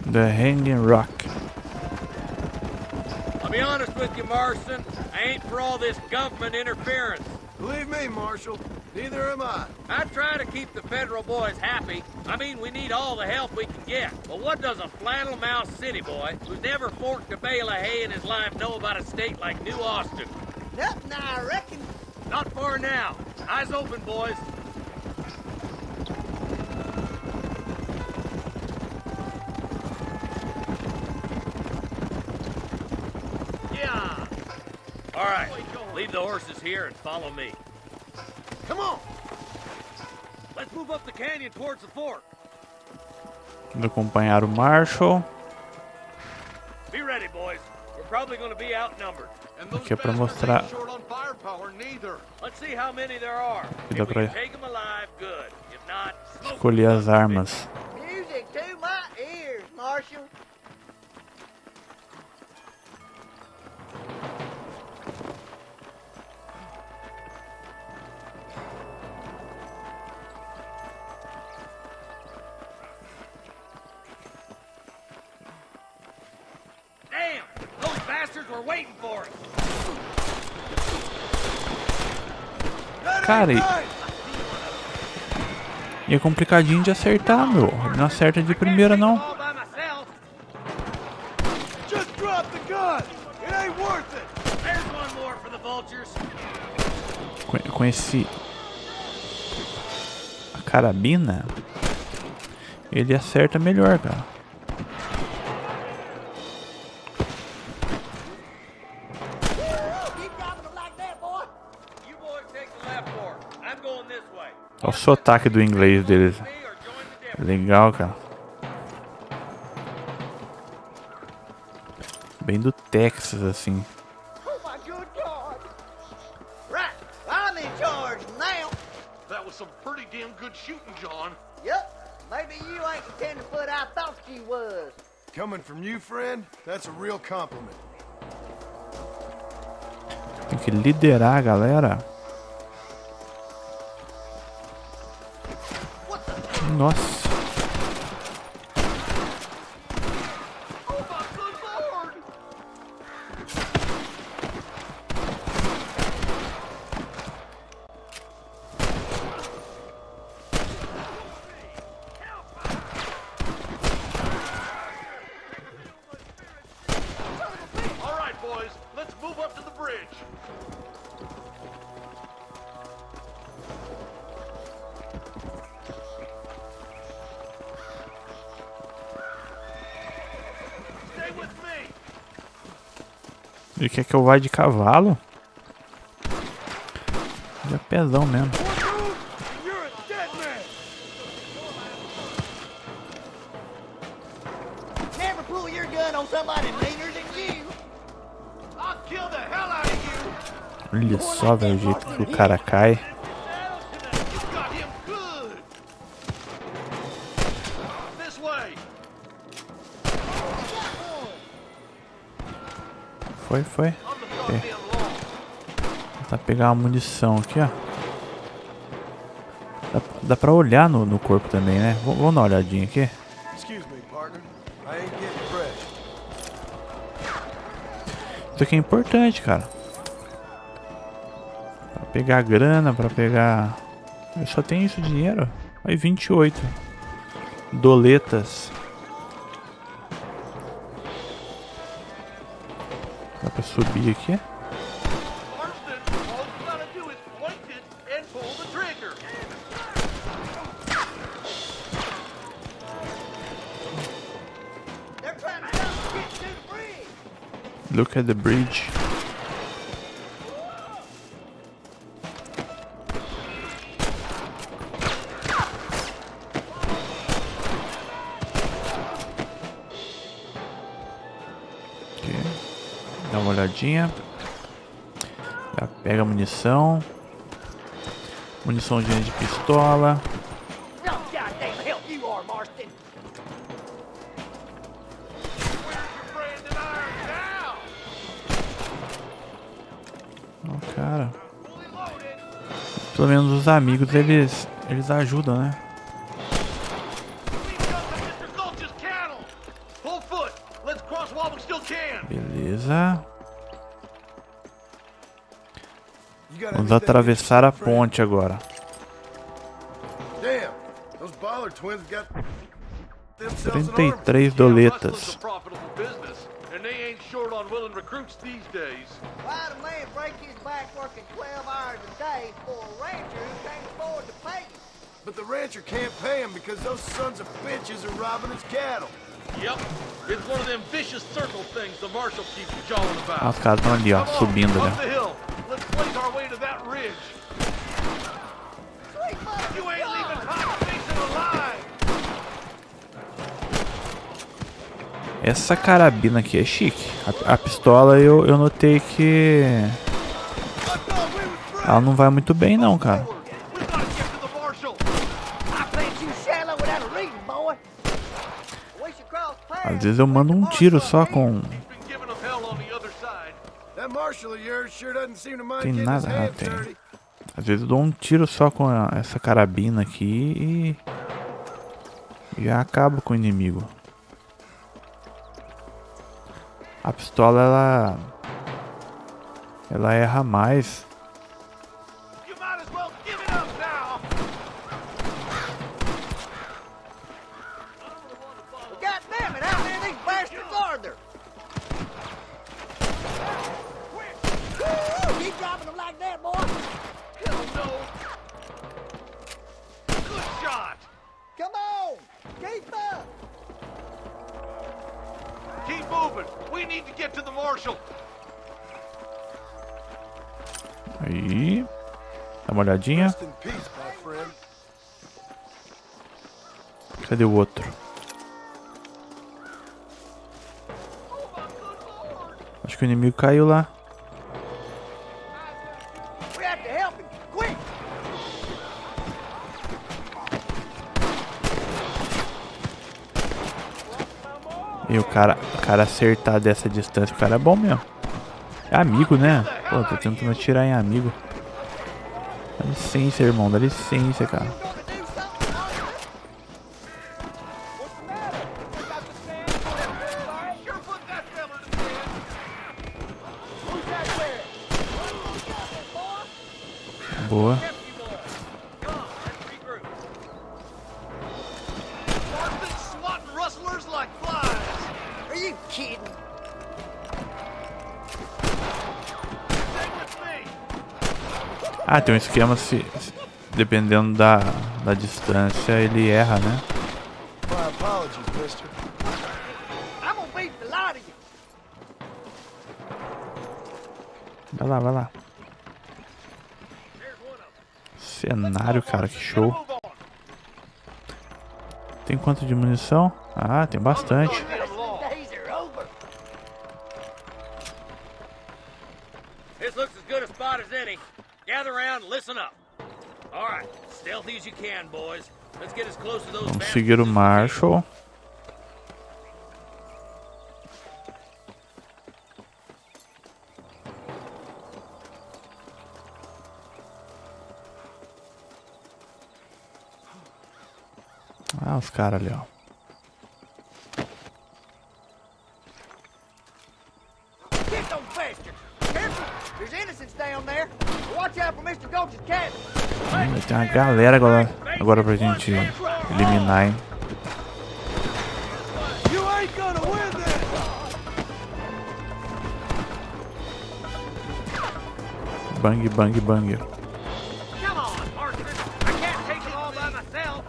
The Hanging Rock. I'll be honest with you, Marston. I ain't for all this government interference. Believe me, Marshal, neither am I. I try to keep the federal boys happy. I mean, we need all the help we can get. But what does a flannel-mouthed city boy who's never forked a bale of hay in his life know about a state like New Austin? Nothing, I reckon. Not for now. Eyes open, boys. Yeah. All right, leave the horses here and follow me. Come on. Let's move up the canyon towards the fork. Vamos acompanhar o Marshall. Be ready, boys. We're probably going to be outnumbered. Aqui é pra mostrar. Let's see how many there are. Aqui dá pra Take them alive, good. If not, smoke escolher as armas. Music to my ears, Marshal. Damn! Those bastards were waiting for us. Cara, e é complicadinho de acertar, meu. Ele não acerta de primeira, não. Just drop the gun. It ain't worth it. There's one more for the vultures. Com esse... A carabina, ele acerta melhor, cara. Olha o sotaque do inglês deles. Legal, cara. Bem do Texas, assim. Oh my good God. Right, I'm in charge now. That was some pretty damn good shooting, John. Yep, maybe you ain't the tenderfoot I thought you was. Coming from you, friend, that's a real compliment. Tem que liderar a galera. Nossa. All right, boys, let's move up to the bridge. Ele quer que eu vá de cavalo? Ele é pesão mesmo. Never pull your gun on somebody meaner than you. I'll kill the hell out of you. Olha só, velho, o jeito que o cara cai. Foi. É. Tentar pegar uma munição aqui, ó. Dá pra olhar no corpo também, né? Vamos dar uma olhadinha aqui. Excuse me, Tudo aqui é importante, cara. Pra pegar grana, pra pegar... Eu só tenho isso de dinheiro. Aí 28 doletas. Dá pra subir aqui? Look at the bridge. Aqui. Dá uma olhadinha. Já pega a munição. Muniçãozinha de pistola. Cara, pelo menos os amigos eles ajudam, né? Beleza. Vamos atravessar a ponte agora. 33 doletas. And they ain't short on willing recruits these days. Why'd a man break his back working 12 hours a day for a rancher who can't afford to pay him? But the rancher can't pay him because those sons of bitches are robbing his cattle. Yep, it's one of them vicious circle things the marshal keeps jawing about. Ah, os caras estão ali, ó, subindo, Up né? the hill. Let's blaze our way to that ridge. You ain't leaving hot facing alive. Essa carabina aqui é chique. A pistola eu notei que ela não vai muito bem não, cara. Às vezes eu mando um tiro só com... Tem nada, tem. Às vezes eu dou um tiro só com essa carabina aqui e já acabo com o inimigo. A pistola, ela erra mais. Keep moving. We need to get to the marshal. Aí, dá uma olhadinha. Cadê o outro? Acho que o inimigo caiu lá. E o cara acertar dessa distância, o cara é bom mesmo. É amigo, né? Pô, tô tentando atirar em amigo. Dá licença, irmão, dá licença, cara. Boa. Ah, tem um esquema se dependendo da distância ele erra, né? Vai lá, vai lá. Cenário, cara, que show. Tem quanto de munição? Ah, tem bastante. This looks as good a spot as any. Gather around and listen up. All right, stealthy as you can, boys. Let's get as close to those. Vamos seguir o Marshall. Ah, os caras ali, ó. Get those bastards! bastards down there. Watch out for Mr. Gulch's cat. Tem uma galera agora pra gente eliminar, hein? You ain't gonna win this. Bang, bang, bang. Come on, Marston. I can't take it all by myself.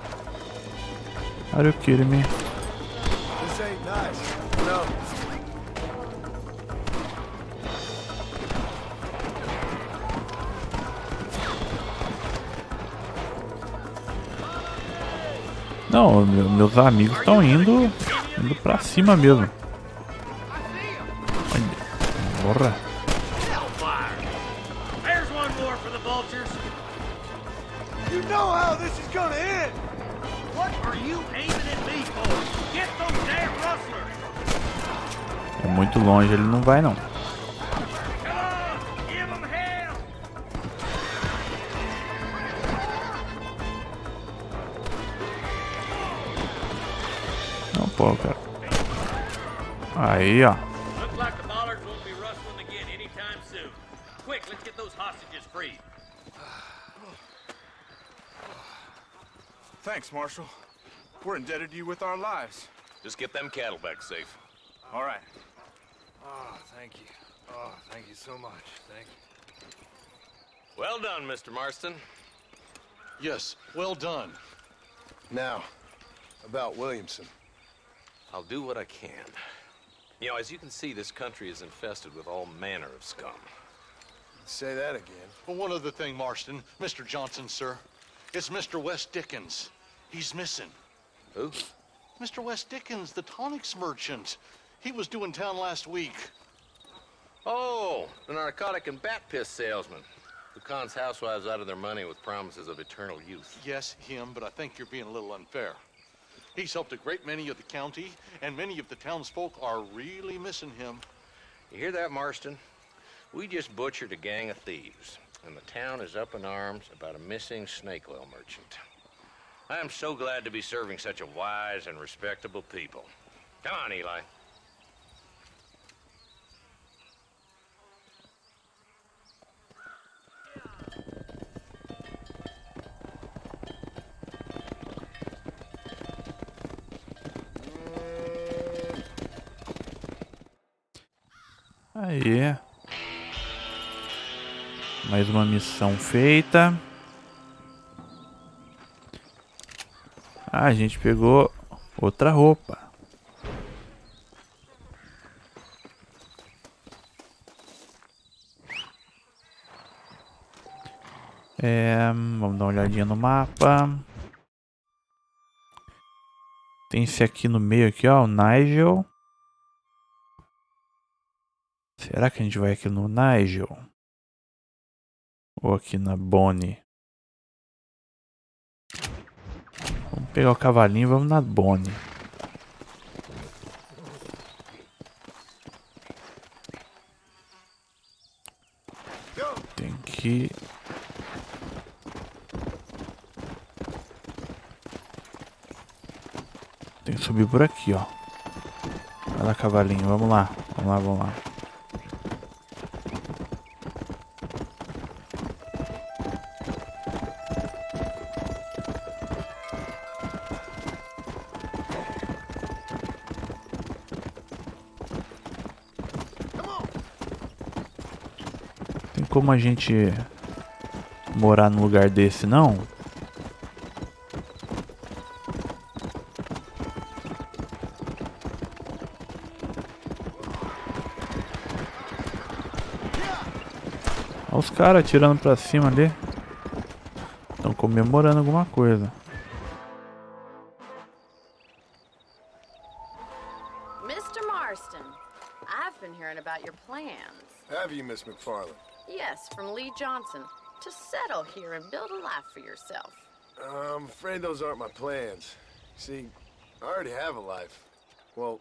Are you kidding me? This ain't nice. No. Não, meus amigos estão indo pra cima mesmo. Porra. There's one more for the vultures. You know how this is gonna end. What are you aiming at me for? Get those damn rustlers. É muito longe, ele não vai não. Come on, give them hell. Não, pô, cara. Aí, ó. Looks like the bollards won't be rustling again anytime soon. Quick, let's get those hostages free. Thanks, Marshal. We're indebted to you with our lives. Just get them cattle back safe. All right. Oh, thank you. Oh, thank you so much. Thank you. Well done, Mr. Marston. Yes, well done. Now, about Williamson. I'll do what I can. You know, as you can see, this country is infested with all manner of scum. Say that again. Well, one other thing, Marston. Mr. Johnson, sir. It's Mr. West Dickens. He's missing. Who? Mr. West Dickens, the tonics merchant. He was due in town last week. Oh, the narcotic and bat piss salesman who cons housewives out of their money with promises of eternal youth. Yes, him, but I think you're being a little unfair. He's helped a great many of the county, and many of the townsfolk are really missing him. You hear that, Marston? We just butchered a gang of thieves, and the town is up in arms about a missing snake oil merchant. I am so glad to be serving such a wise and respectable people. Come on, Eli. Aí. Mais uma missão feita. Ah, a gente pegou outra roupa. Vamos dar uma olhadinha no mapa. Tem esse aqui no meio aqui, ó, o Nigel. Será que a gente vai aqui no Nigel? Ou aqui na Bonnie? Vamos pegar o cavalinho e vamos na Bonnie. Tem que... Tem que subir por aqui, ó. Vai lá, cavalinho. Vamos lá. Vamos lá, vamos lá. Tem como a gente morar num lugar desse, não? Olha os caras atirando pra cima ali. Estão comemorando alguma coisa. Mr. Marston, I've been hearing about your plans. Have you, Miss McFarland? Yes, from Lee Johnson. To settle here and build a life for yourself. I'm afraid those aren't my plans. See, I already have a life. Well,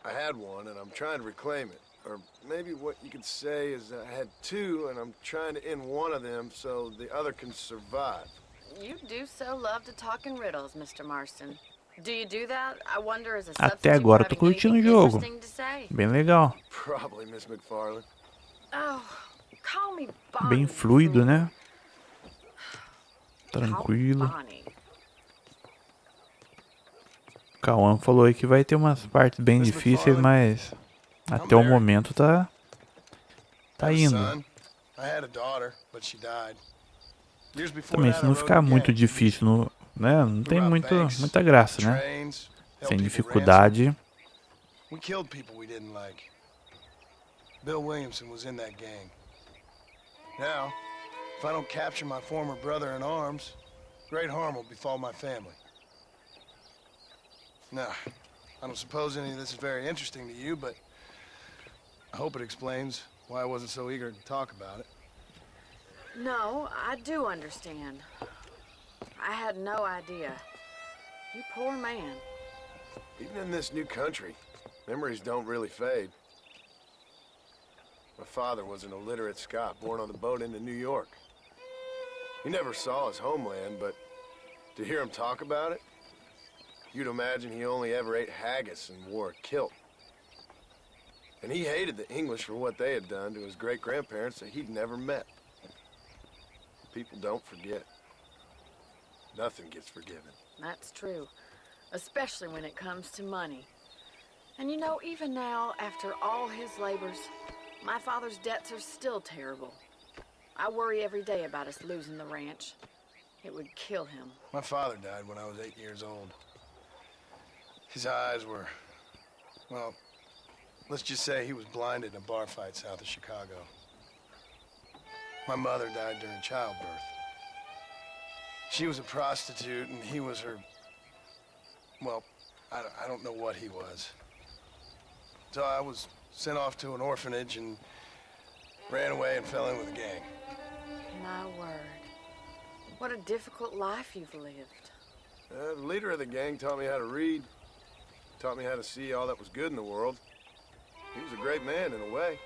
I had one, and I'm trying to reclaim it. Or maybe what you could say is I had two, and I'm trying to end one of them so the other can survive. You do so love to talk in riddles, Mr. Marston. Do you do that? I wonder as a Até substitute agora for tô having curtindo o anything jogo. interesting to say. Bem legal. Probably, Miss McFarland. Oh, bem fluido, né? Tranquilo. O Cauã falou aí que vai ter umas partes bem difíceis, mas até o momento tá indo. Também, se não ficar muito difícil, né? Não tem muita graça, né? Sem dificuldade. We killed people we didn't like. Bill Williamson was in that gang. Now, if I don't capture my former brother in arms, great harm will befall my family. Now, I don't suppose any of this is very interesting to you, but I hope it explains why I wasn't so eager to talk about it. No, I do understand. I had no idea. You poor man. Even in this new country, memories don't really fade. My father was an illiterate Scot born on the boat into New York. He never saw his homeland, but to hear him talk about it, you'd imagine he only ever ate haggis and wore a kilt. And he hated the English for what they had done to his great-grandparents that he'd never met. People don't forget. Nothing gets forgiven. That's true, especially when it comes to money. And you know, even now, after all his labors, my father's debts are still terrible. I worry every day about us losing the ranch. It would kill him. My father died when I was 8 years old. His eyes were, well, let's just say he was blinded in a bar fight south of Chicago. My mother died during childbirth. She was a prostitute and he was her, well, I don't know what he was. So I was sent off to an orphanage and ran away and fell in with a gang. My word. What a difficult life you've lived. The leader of the gang taught me how to read. Taught me how to see all that was good in the world. He was a great man in a way.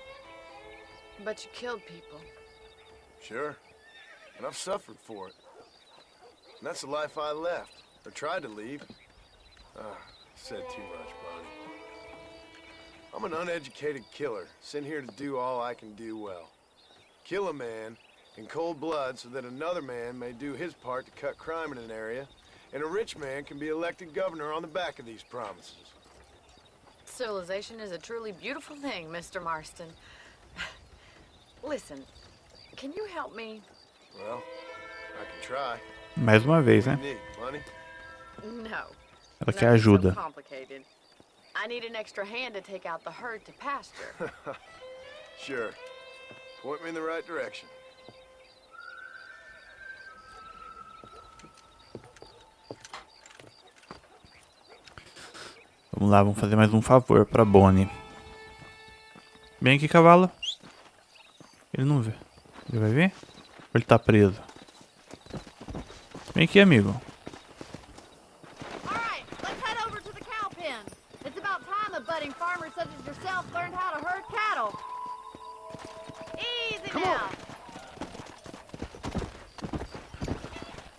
But you killed people. Sure. And I've suffered for it. And that's the life I left. Or tried to leave. Said too much, Bonnie. I'm an uneducated killer, sent here to do all I can do well. Kill a man in cold blood so that another man may do his part to cut crime in an area, and a rich man can be elected governor on the back of these promises. Civilization is a truly beautiful thing, Mr. Marston. Listen, can you help me? Well, I can try. Mais uma vez, né? No. Ela quer ajuda. So complicated. I need an extra hand to take out the herd to pasture. Sure. Point me in the right direction. Vamos lá, vamos fazer mais um favor pra Bonnie. Vem aqui, cavalo. Ele não vê. Ele vai ver? Ou ele tá preso? Vem aqui, amigo. Alright, let's head over to the cow pen. It's about time a budding farmer such as yourself learned how to herd cattle. Easy now.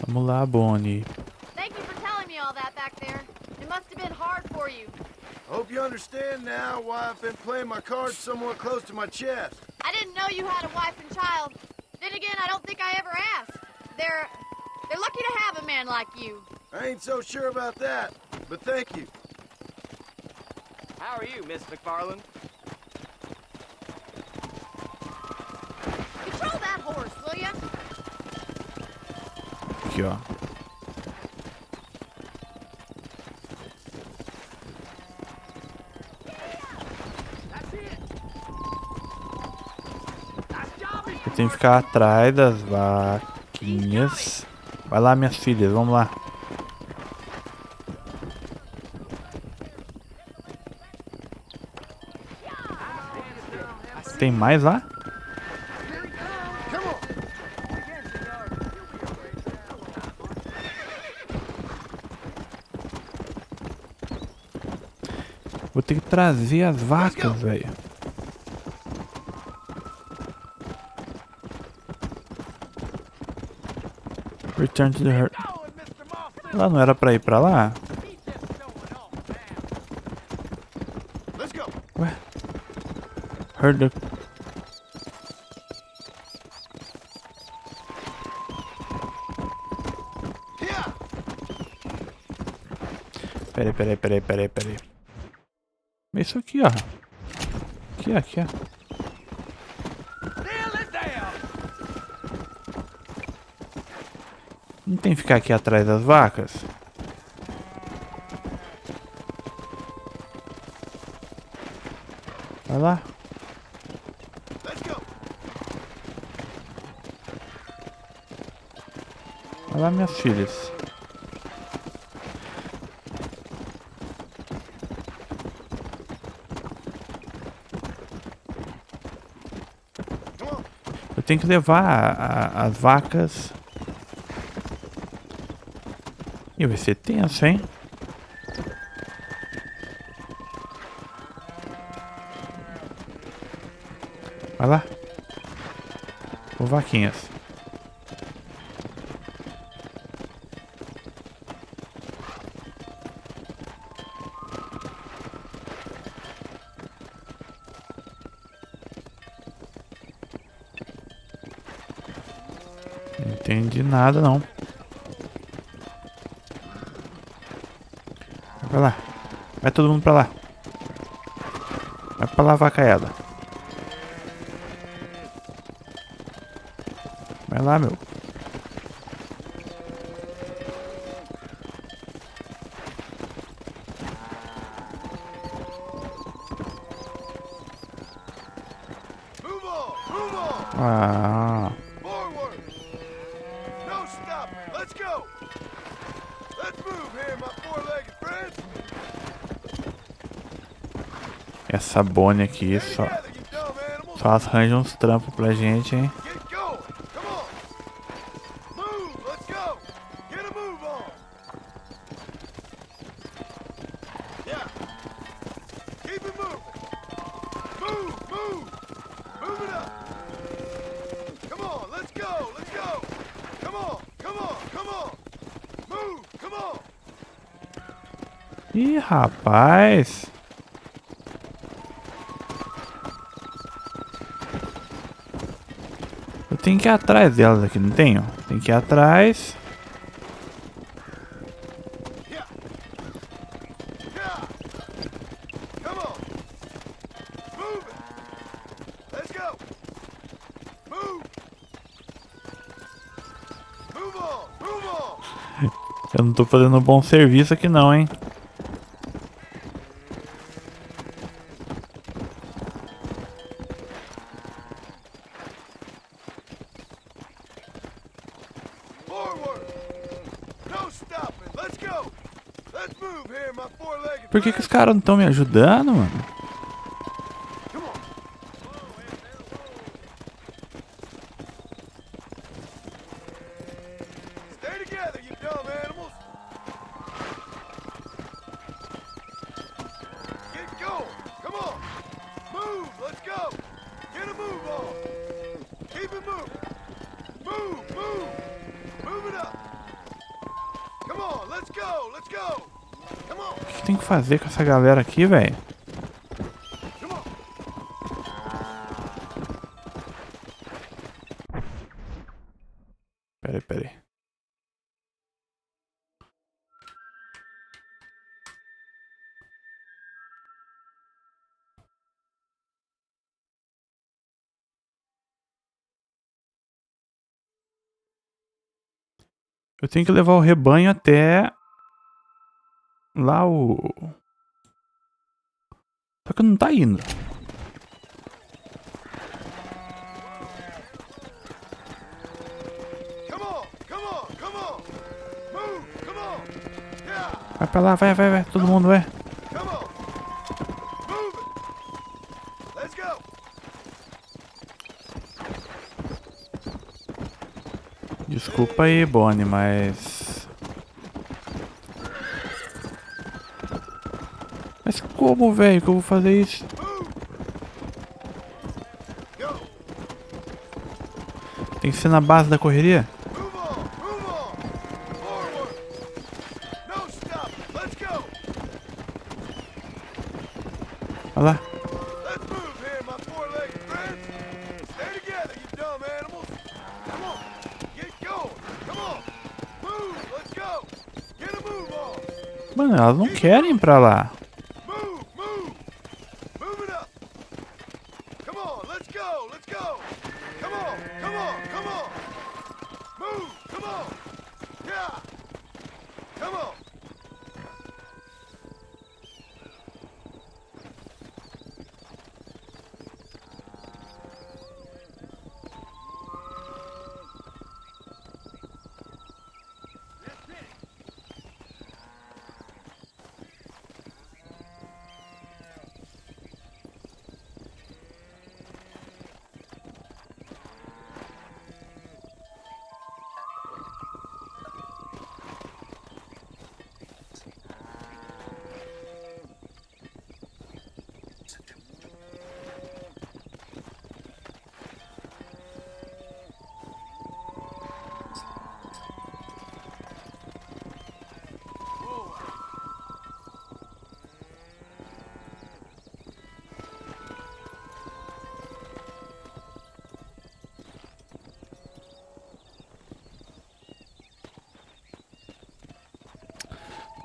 Vamos lá, Bonnie. Thank you for telling me all that back there. It must have been hard for you. Hope you understand now why I've been playing my cards somewhat close to my chest. I didn't know you had a wife and child. Then again, I don't think I ever asked. They're lucky to have a man like you. I ain't so sure about that, but thank you. How are you, Miss McFarland? Control that horse, will ya? Aqui, ó. Eu tenho que ficar atrás das vaquinhas. Vai lá, minhas filhas, vamos lá. Tem mais lá? Vou ter que trazer as vacas, velho. Return to the herd. Lá não era pra ir pra lá? Ué? Herd. Peraí. É isso aqui, ó. Aqui, ó. Não tem que ficar aqui atrás das vacas? Vai lá. Vai lá, minhas filhas. Eu tenho que levar as vacas. E vai ser tenso, hein? Vai lá. Ô, vaquinhas. Não entendi nada, não. Vai pra lá. Vai todo mundo pra lá. Vai pra lá, vacaiada. Vai lá, meu. Ah. Essa Bonnie aqui só arranja uns trampos pra gente, hein? Ih, rapaz. Eu tenho que ir atrás delas aqui, não tenho? Tem que ir atrás. Eu não tô fazendo um bom serviço aqui não, hein? Por que os caras não estão me ajudando, mano? O que tem que fazer com essa galera aqui, velho? Peraí. Eu tenho que levar o rebanho até lá o... Só que não tá indo. Vai pra lá, vai, todo mundo vai. Desculpa aí, Bonnie, mas... Mas como, velho, que eu vou fazer isso? Tem que ser na base da correria? Olha lá. Mano, elas não querem ir pra lá.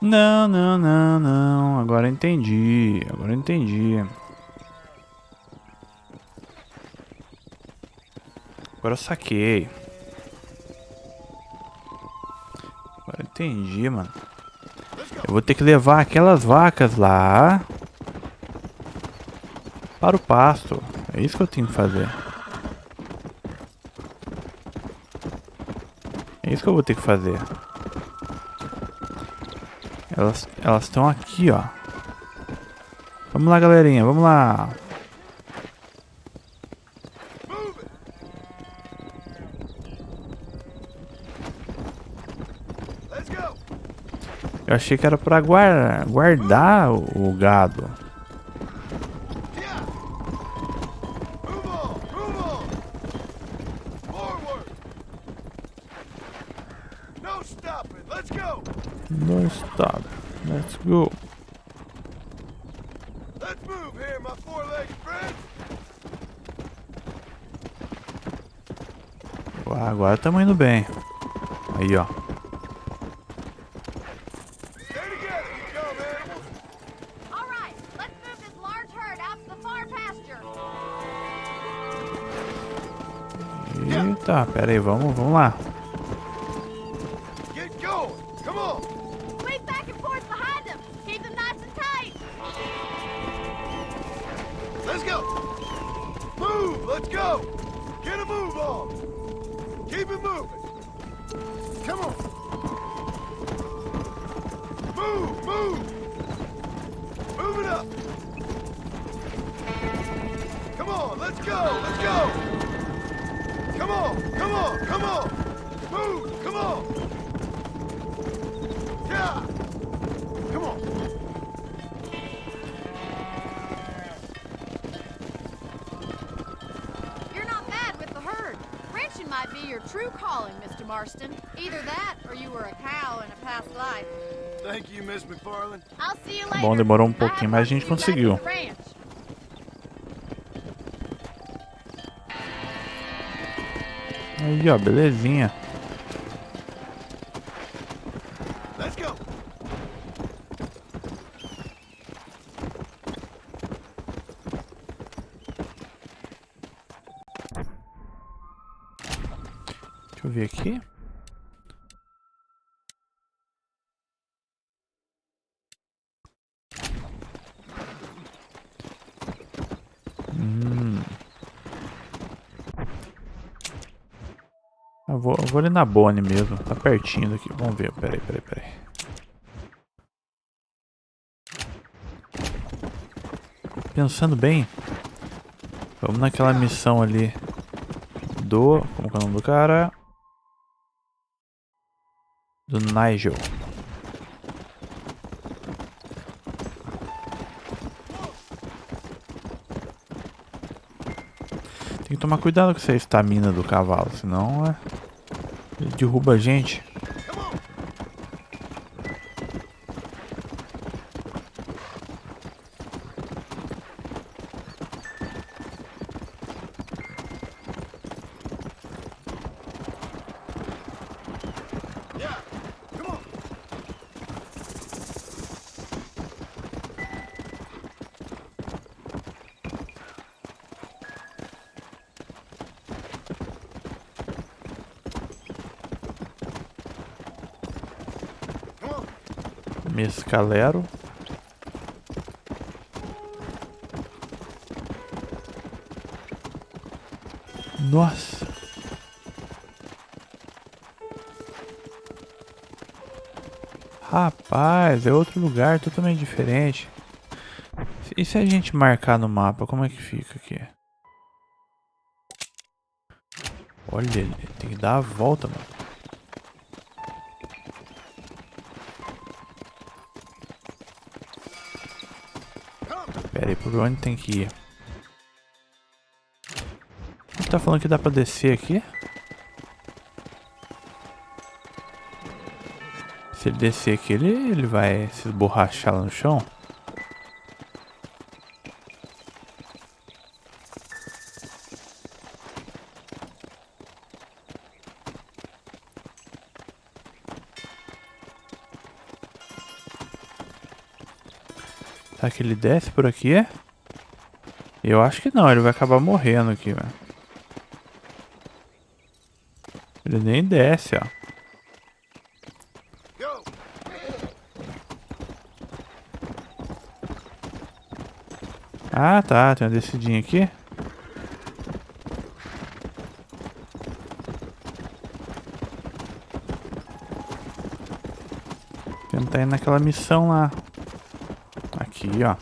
Não, não, não, não. Agora eu entendi. Agora eu entendi. Agora eu saquei. Agora eu entendi, mano. Eu vou ter que levar aquelas vacas lá para o pasto. É isso que eu tenho que fazer. É isso que eu vou ter que fazer. Elas estão aqui, ó. Vamos lá, galerinha, vamos lá. Eu achei que era pra guardar o gado. No stop. Let's go. Let's move here, my four-legged friends. Agora estamos indo bem. Aí, ó. Stay together, you dumb animals. All right, let's move this large herd out to the far pasture. Eita, pera aí, vamos lá. Get going. Come on. Sweep back and forth behind them. Keep them nice and tight. Let's go. Move. Let's go. Get a move on. Keep it moving. Come on. Move, move. Move it up. Come on, let's go, let's go. Come on, come on, come on. Move, come on. Yeah. Come on. You're not bad with the herd. Ranching might be your true calling, Mr. Marston. Either that, or you were a cow in a past life. Thank you, Miss McFarland. I'll see you later. Bom, demorou pouquinho, mas a gente conseguiu. Aí, ó, belezinha. Let's go. Deixa eu ver aqui. Eu vou ali na Bonnie mesmo, tá pertinho daqui. Vamos ver, peraí. Pensando bem, vamos naquela missão ali do... Como que é o nome do cara? Do Nigel. Tem que tomar cuidado com essa estamina do cavalo, senão ele derruba a gente. Mescalero. Nossa. Rapaz, é outro lugar totalmente diferente. E se a gente marcar no mapa, como é que fica aqui? Olha, ele tem que dar a volta, mano. Pera aí, por onde tem que ir? Ele tá falando que dá pra descer aqui? Se ele descer aqui, ele vai se esborrachar lá no chão? Será que ele desce por aqui? Eu acho que não, ele vai acabar morrendo aqui, velho. Ele nem desce, ó. Ah, tá, tem uma descidinha aqui. Tentar ir naquela missão lá. Aqui, ó.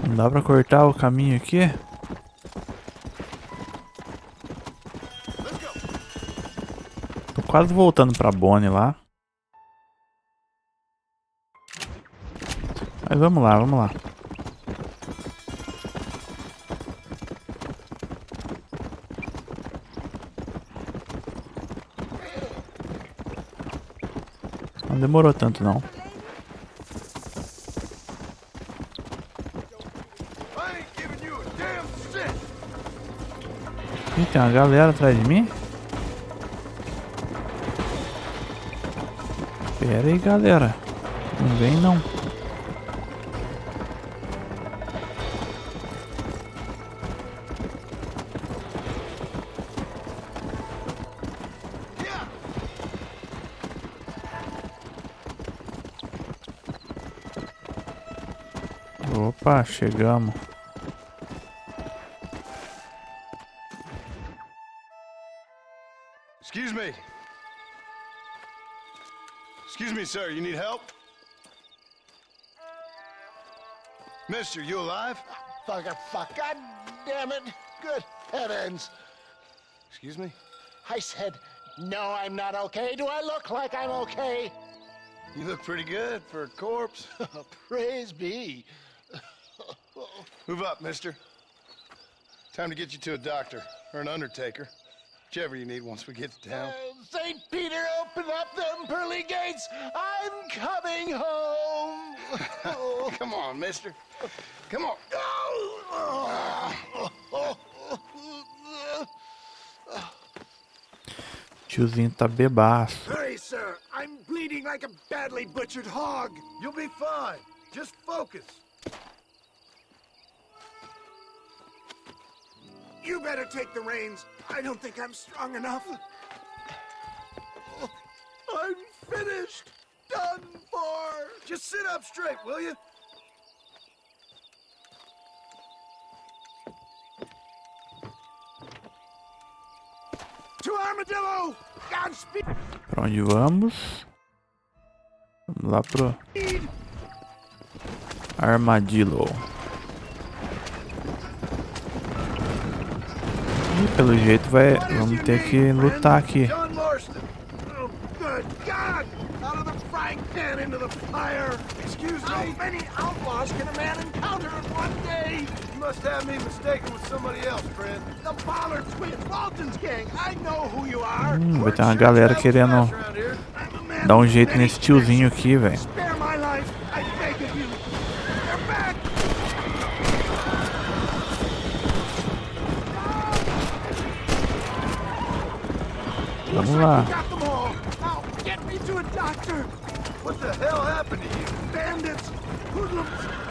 Não dá pra cortar o caminho aqui? Tô quase voltando pra Bonnie lá. Mas vamos lá, vamos lá. Não demorou tanto não. Ih, tem uma galera atrás de mim. Pera aí, galera. Não vem não. Opa, chegamos. Excuse me. Excuse me, sir. You need help? Mister, you alive? Fuck. God damn it. Good heavens. Excuse me? I said, no, I'm not okay. Do I look like I'm okay? You look pretty good for a corpse. Praise be. Move up, mister. Time to get you to a doctor or an undertaker. Whichever you need once we get to town. St. Peter, open up them pearly gates. I'm coming home. Come on, mister. Come on. Tiozinho tá bebaço. Hurry, sir. I'm bleeding like a badly butchered hog. You'll be fine. Just focus. You better take the reins. I don't think I'm strong enough. I'm finished. Done for. Just sit up straight, will you? To Armadillo! Godspeed! Pra onde vamos? Vamos lá pro Armadillo. E pelo jeito vamos ter que lutar aqui. Oh, good God! Out of the frying pan into the fire! Excuse me? How many outlaws can a man encounter in one day? You must have me mistaken with somebody else, friend. The Ballard twins, Walton's gang. I know who you are. Vai ter uma galera querendo dar um jeito nesse tiozinho aqui, velho. Spare my life, I beg of you. lá. Get me to a doctor. What the hell happened to you? Bandits, hoodlums,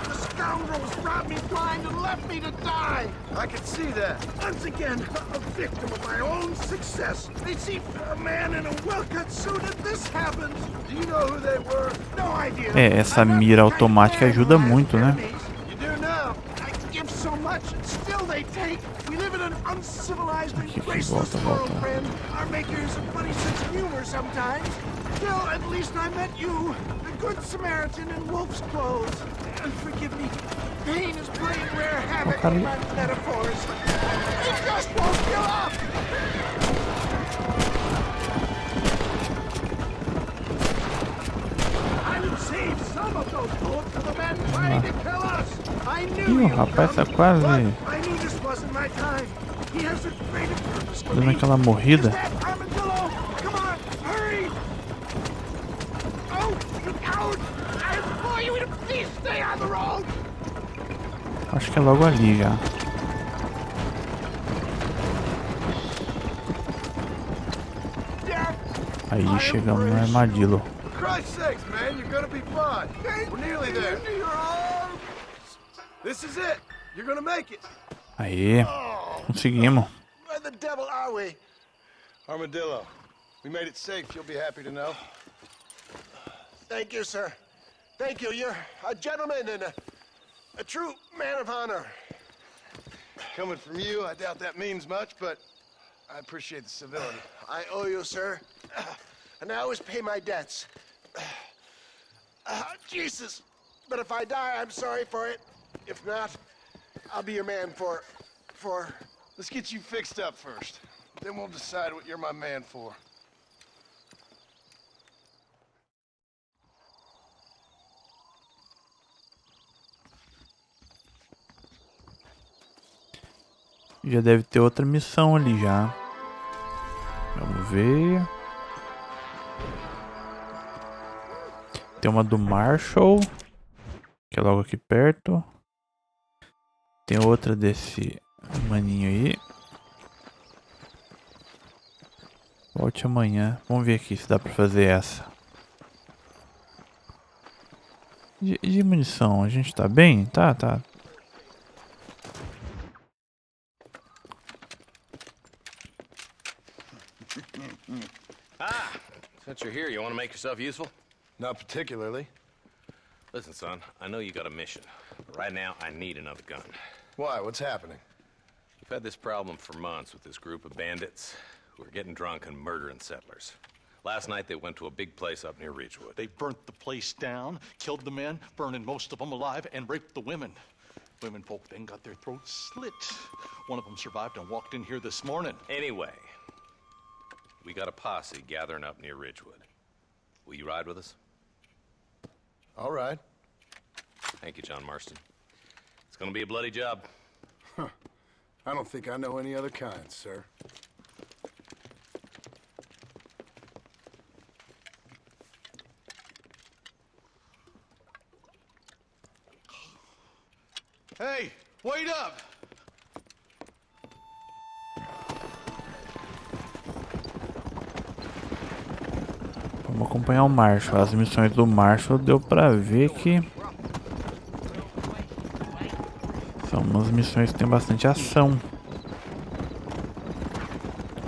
the scoundrels robbed me blind and left me to die. I can see that. Once again, a victim of my own success. They see a man in a well-cut suit and this happens. Do you know who they were? No idea. É, essa mira automática ajuda muito, né? You do now. I give so much and still they take. We live in an uncivilized and graceless world, friend. Our makers have funny sense of humor sometimes. Still, at least I met you, the good Samaritan in wolf's clothes. And forgive me, pain is playing rare havoc with my metaphors. They just won't give up! I would save some of those bullets for the men trying to kill us. I knew Ih, o rapaz tá quase I knew this wasn't my time. He has a greater purpose for dando me. aquela morrida. Armadillo, come on, hurry! Oh, you coward! I implore you to please stay on the road! Acho que é logo ali já. Aí chegamos no armadilho. For Christ's sakes, man, you're gonna be fine. We're nearly there. This is it. You're gonna make it. Aí, conseguimos. Where the devil are we? Armadillo. We made it safe, you'll be happy to know. Thank you, sir. Thank you. You're a gentleman and a true man of honor. Coming from you, I doubt that means much, but I appreciate the civility. I owe you, sir. And I always pay my debts. Jesus. But if I die, I'm sorry for it. If not, I'll be your man for... Let's get you fixed up first. Then we'll decide what you're my man for. Já deve ter outra missão ali já. Vamos ver. Tem uma do Marshall, que é logo aqui perto. Tem outra desse maninho aí. Volte amanhã. Vamos ver aqui se dá pra fazer essa. De munição, a gente tá bem? Tá. Since you're here, you want to make yourself useful? Not particularly. Listen, son, I know you got a mission, but right now I need another gun. Why? What's happening? We've had this problem for months with this group of bandits who are getting drunk and murdering settlers. Last night they went to a big place up near Ridgewood. They burnt the place down, killed the men, burning most of them alive, and raped the women. Women folk then got their throats slit. One of them survived and walked in here this morning. Anyway, we got a posse gathering up near Ridgewood. Will you ride with us? All right. Thank you, John Marston. It's gonna be a bloody job. Huh. I don't think I know any other kind, sir. Hey, wait up! Vamos acompanhar o Marshall. As missões do Marshall deu pra ver que são umas missões que tem bastante ação.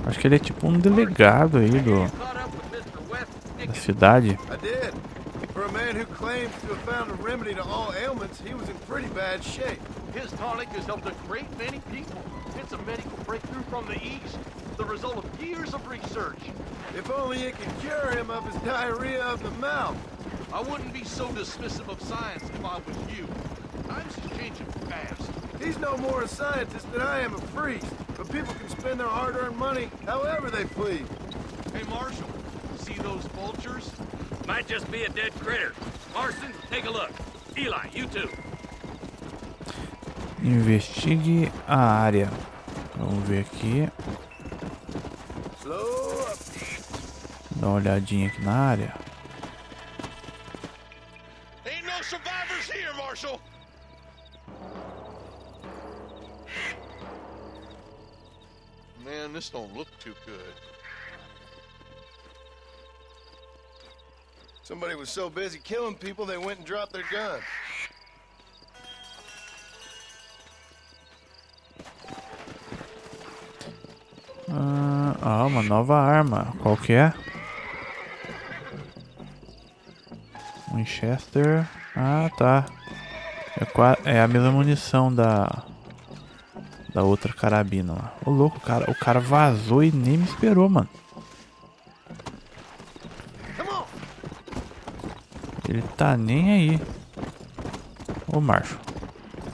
Acho que ele é tipo um delegado aí da cidade. I did. For a man who claims to have found a remedy to all ailments, he was in pretty bad shape. His tonic has helped a great many people. It's a medical breakthrough from the East, the result of years of research. If only it could cure him of his diarrhea of the mouth. I wouldn't be so dismissive of science if I was you. Times is changing fast. He's no more a scientist than I am a priest, but people can spend their hard-earned money however they please. Hey, Marshall, see those vultures? Might just be a dead critter. Marston, take a look. Eli, you too. Investigue a área. Vamos ver aqui. Dá uma olhadinha aqui na área. Ain't no survivors here, Marshall. Man, this don't look too good. Somebody was so busy killing people they went and dropped their gun. Uma nova arma. Qual que é? Winchester. Ah, tá. É a mesma munição da outra carabina lá. Ô louco, o cara vazou e nem me esperou, mano. Ele tá nem aí. Ô macho,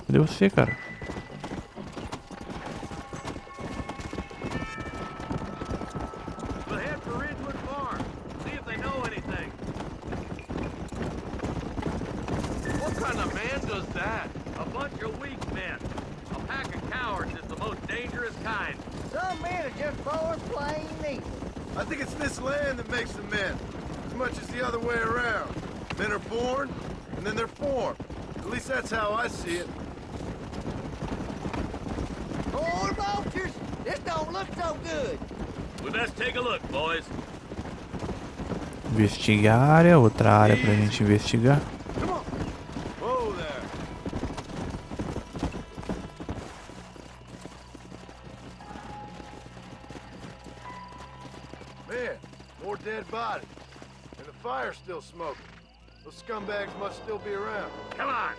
cadê você, cara? I think it's this land that makes them men, as much as the other way around. Men are born, and then they're formed. At least that's how I see it. Hold vultures! This don't look so good. We best take a look, boys. Investigar a área, outra área pra gente investigar. Whoa there. Man, more dead bodies. And the fire's still smoking. Those scumbags must still be around. Come on!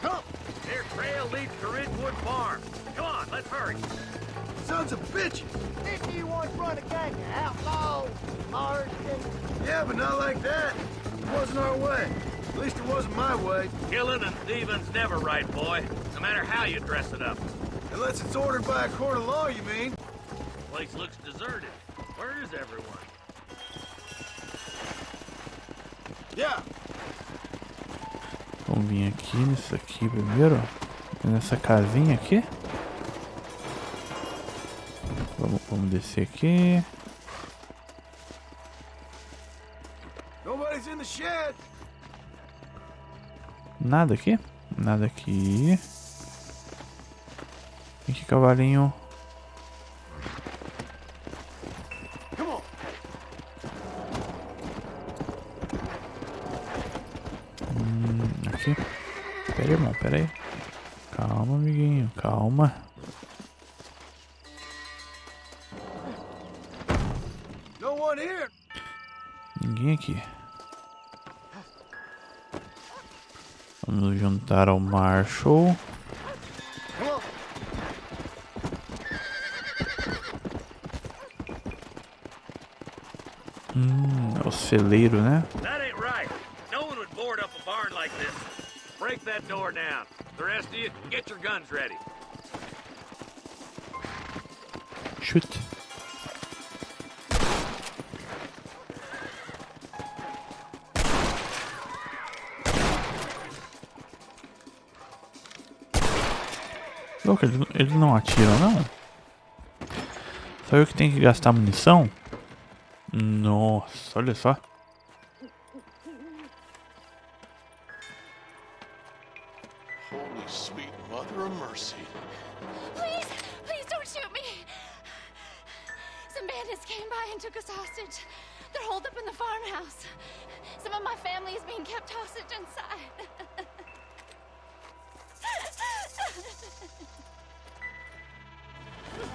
Come! Their trail leads to Ridgewood Farm. Come on, let's hurry. Sons of bitches! Didn't you once run a gang of outlaws, Marston? Yeah, but not like that. It wasn't our way. At least it wasn't my way. Killing and thieving's never right, boy. No matter how you dress it up. Unless it's ordered by a court of law, you mean? Place looks deserted. Where is everyone? Yeah. Vamos vir aqui nisso aqui primeiro. Nessa casinha aqui. Vamos descer aqui. Nobody's in the shed. Nada aqui? Nada aqui. Tem que cavalinho. Aqui. Pera aí, irmão, pera aí. Calma, amiguinho, calma. No one here. Ninguém aqui. Vamos nos juntar ao Marshall. É o celeiro, né? That ain't right. No one would board up a barn like this. Break that door down. The rest of you, get your guns ready. Shoot. Louco, eles não atiram, não? Só eu que tenho que gastar munição? Nossa, olha só. Holy sweet mother of mercy. Please don't shoot me. Some bandits came by and took us hostage. They're holed up in the farmhouse. Some of my family is being kept hostage inside.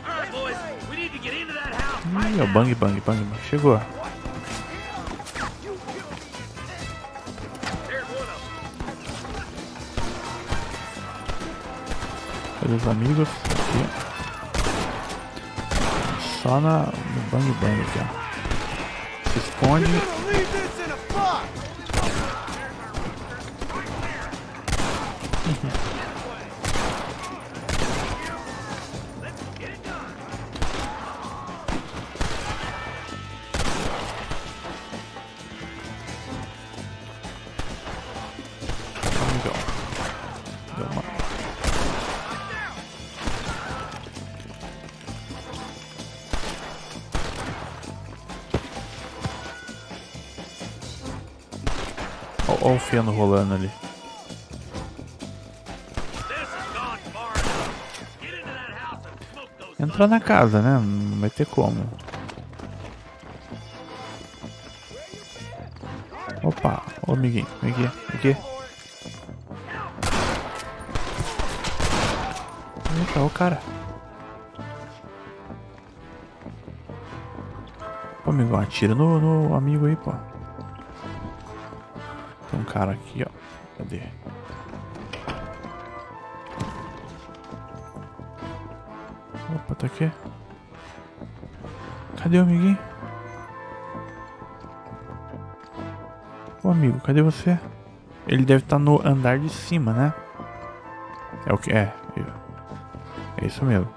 All right, boys, we need to get into that house. Ih, o bang. Chegou. Cadê os amigos? Aqui. Só no bang aqui, ó. Se esconde. Olha o feno rolando ali. entrar na casa, né? Não vai ter como. Opa, ô amiguinho, vem aqui, vem aqui. Eita, o cara. Pô, amigo, atira no amigo aí, pô. Tem um cara aqui, ó. Cadê? Opa, tá aqui. Cadê o amiguinho? Ô amigo, cadê você? Ele deve estar no andar de cima, né? É o que? É isso mesmo.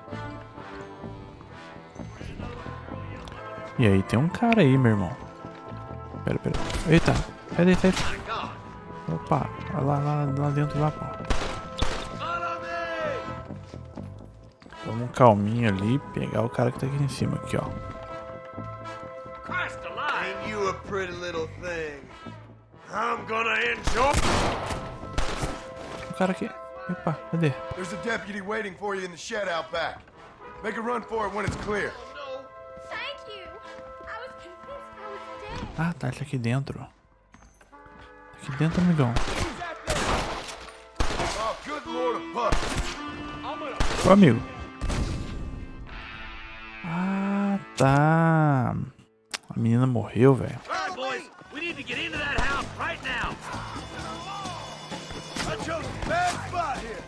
E aí tem um cara aí, meu irmão. Pera. Eita, sai daí. Opa, lá dentro lá, pô. Vamos calminho ali, pegar o cara que tá aqui em cima, aqui, ó. Ain't you a pretty little thing? I'm gonna enjoy. O cara aqui. Epa, cadê? There's a deputy waiting for you in the shed out back. Make a run for it when it's clear. Thank you. I was convinced I was dead. Ah, tá aqui dentro. Aqui dentro, amigão. Oh, good lord above. Ô, amigo. Ah, tá. A menina morreu, velho. All right, boys, we need to get into that house right now. I chose a bad spot here.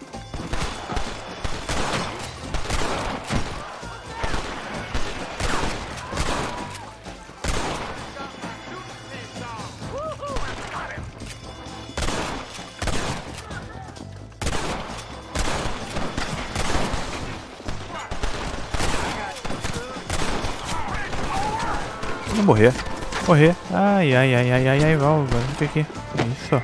Vou morrer. Ai, vai ficar aqui. Isso.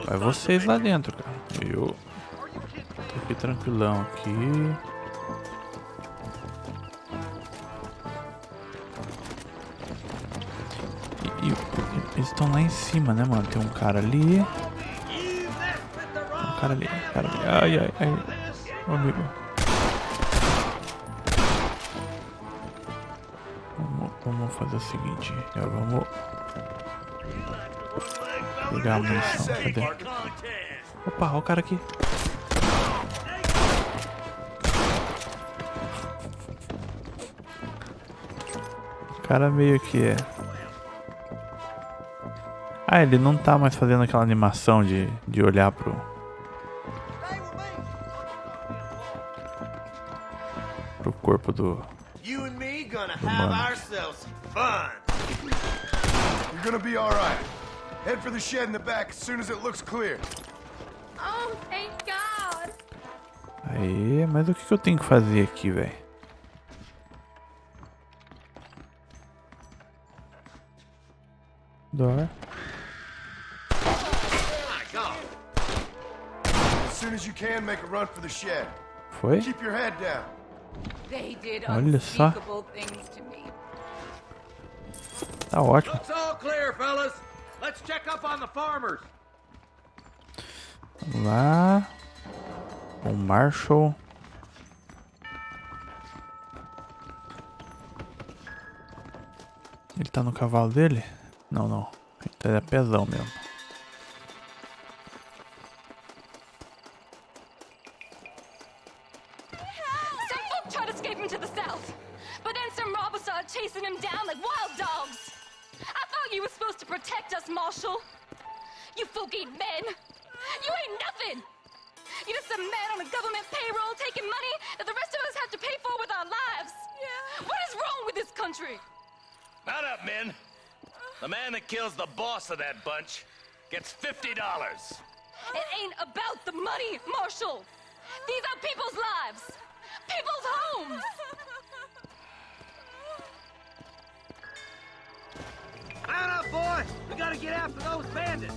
Vai vocês lá dentro, cara. Eu tô aqui tranquilão aqui. Eles estão lá em cima, né, mano? Tem um cara ali. Um cara ali. Ai. Ô, amigo. Vamos fazer o seguinte. Vamos pegar a munição. Cadê? Opa, olha o cara aqui. O cara meio que é... Ah, ele não tá mais fazendo aquela animação de olhar pro corpo do mano. You're gonna be all right. Head for the shed in the back as soon as it looks clear. Oh, thank God. Aí, mas o que eu tenho que fazer aqui, velho? Door. As soon as you can, make a run for the shed. Foi? Keep your head down. Olha só. Tá ótimo. Looks all clear, fellas. Let's check up on the farmers. Vamos lá. O Marshall. Ele tá no cavalo dele? Não. Ele tá a pezão mesmo. Chasing him down like wild dogs. I thought you were supposed to protect us, Marshal. You folk-eating men. You ain't nothing. You're just a man on a government payroll taking money that the rest of us have to pay for with our lives. Yeah. What is wrong with this country? Mount up, men. The man that kills the boss of that bunch gets $50. It ain't about the money, Marshal. These are people's lives. People's homes. Mount up, boy! We gotta get after those bandits!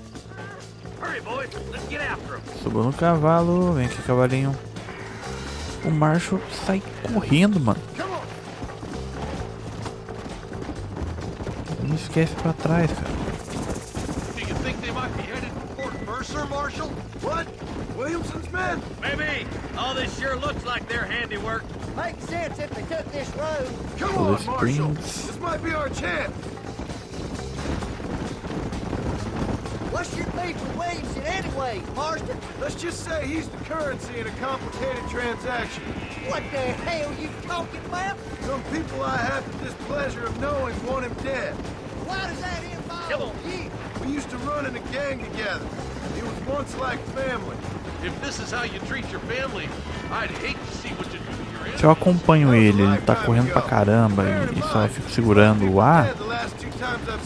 Hurry, boys! Let's get after them! Suba no cavalo, vem aqui, cavalinho. O Marshall sai correndo, mano. Não esquece pra trás, cara. Do you think they might be headed for Fort Mercer, Marshal? What? Williamson's men? Maybe. All this sure looks like their handiwork. Makes sense if they took this road. Come Well, on, this Marshal. brings- This might be our chance. What's your beef with Williamson anyway, Marston? Let's just say he's the currency in a complicated transaction. What the hell you talking about? Some people I have the displeasure of knowing want him dead. Why does that involve Come on. you? We used to run in a gang together. It was once like family. If this is how you treat your family, I'd hate to see what you do to your Se eu acompanho ele, ele tá correndo pra caramba e só eu fico segurando o A,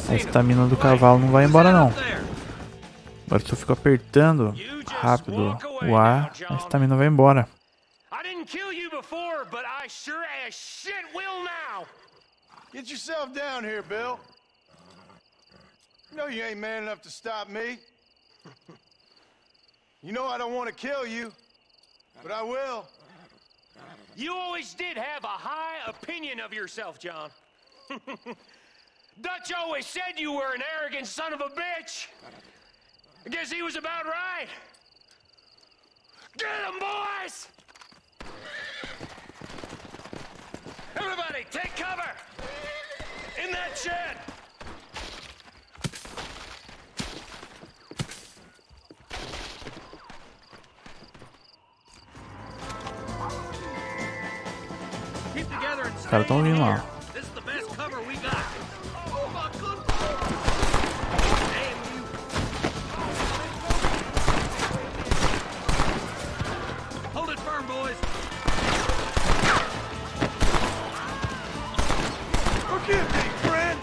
a estamina do cavalo não vai embora não. Agora se eu fico apertando rápido o A, a estamina vai embora. I didn't kill you before, but I sure as shit will now. Get yourself down here, Bill. You know you ain't man enough to stop me. You know I don't want to kill you, but I will. You always did have a high opinion of yourself, John. Dutch always said you were an arrogant son of a bitch. I guess he was about right. Get him, boys! Everybody, take cover! In that shed! Keep together and Os stay caras tão vindo lá. This is the best cover we got. Oh my goodness! Damn you! Hold it firm, boys. Forgive me, friend.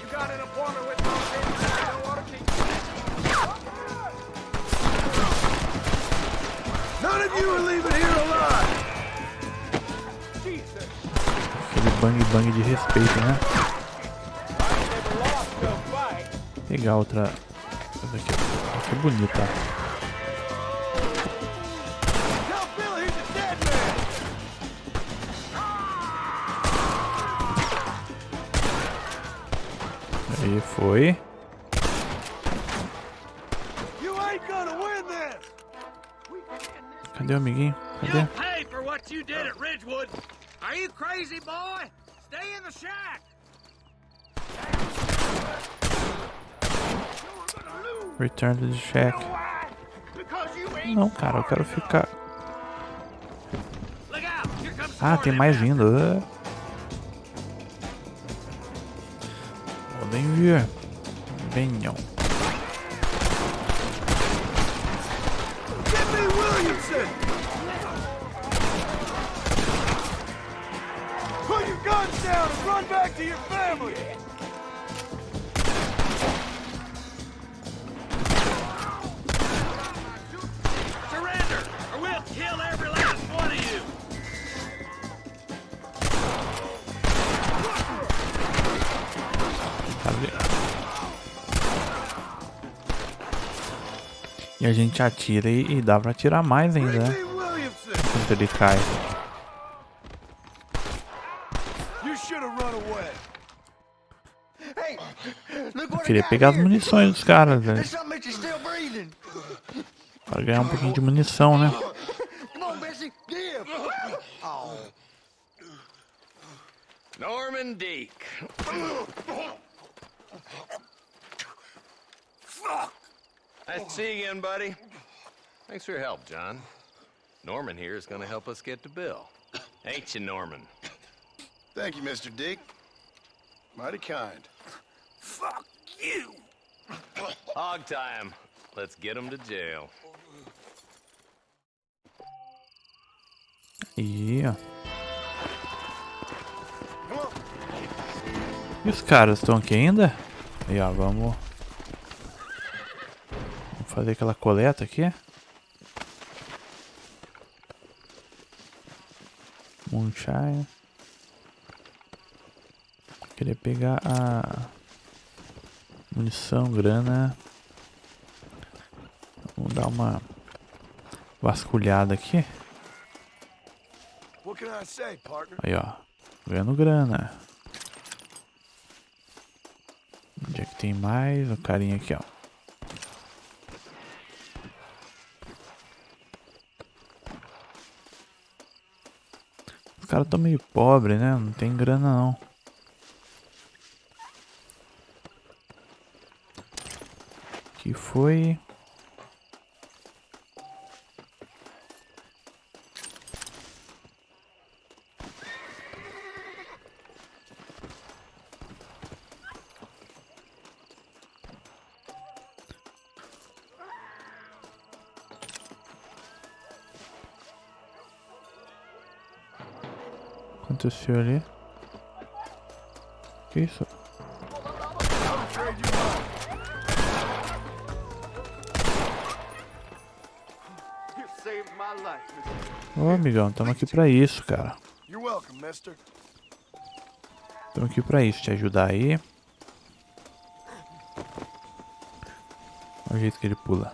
You got an appointment with those papers I don't want to keep. None of you are leaving here alive. Aquele bang de respeito, né? Pegar outra. Essa aqui, essa é bonita. Tell Bill he's a dead man. Aí foi. You ain't gonna win this. Cadê o amiguinho? Cadê? You'll pay for what you did at Ridgewood. Are you crazy, boy? Stay in the shack. Return to the shack. Não, cara, eu quero ficar. Ah, tem mais vindo. Podem vir. Venham. Give me Williamson. Put your guns down and run back to your family. Surrender, or we'll kill every last one of you. Cadê? E a gente atira e dá pra atirar mais ainda, né? Enquanto ele cai. You should have run away. Eu queria pegar as munições dos caras, velho. There's something that you're still breathing. Pra ganhar um pouquinho de munição, né? Come on, Bessie, give. Oh. Norman Deek. Nice to see you again, buddy. Thanks for your help, John. Norman here is going to help us get to Bill. Ain't you, Norman? Thank you, Mr. Dick. Mighty kind. Fuck you. Hog time. Let's get him to jail. Aí, ó. E os caras estão aqui ainda? Aí, ó, vamos fazer aquela coleta aqui. Moonshine. Queria pegar a munição, grana. Vamos dar uma vasculhada aqui. What can I say, partner? Aí, ó. Ganhando grana. Onde é que tem mais? O carinha aqui, ó. Os caras estão meio pobres, né? Não tem grana não. Que foi? Aconteceu ali? Que isso? Ô, amigão, estamos aqui pra isso, cara. Estamos aqui pra isso, te ajudar aí. Olha o jeito que ele pula.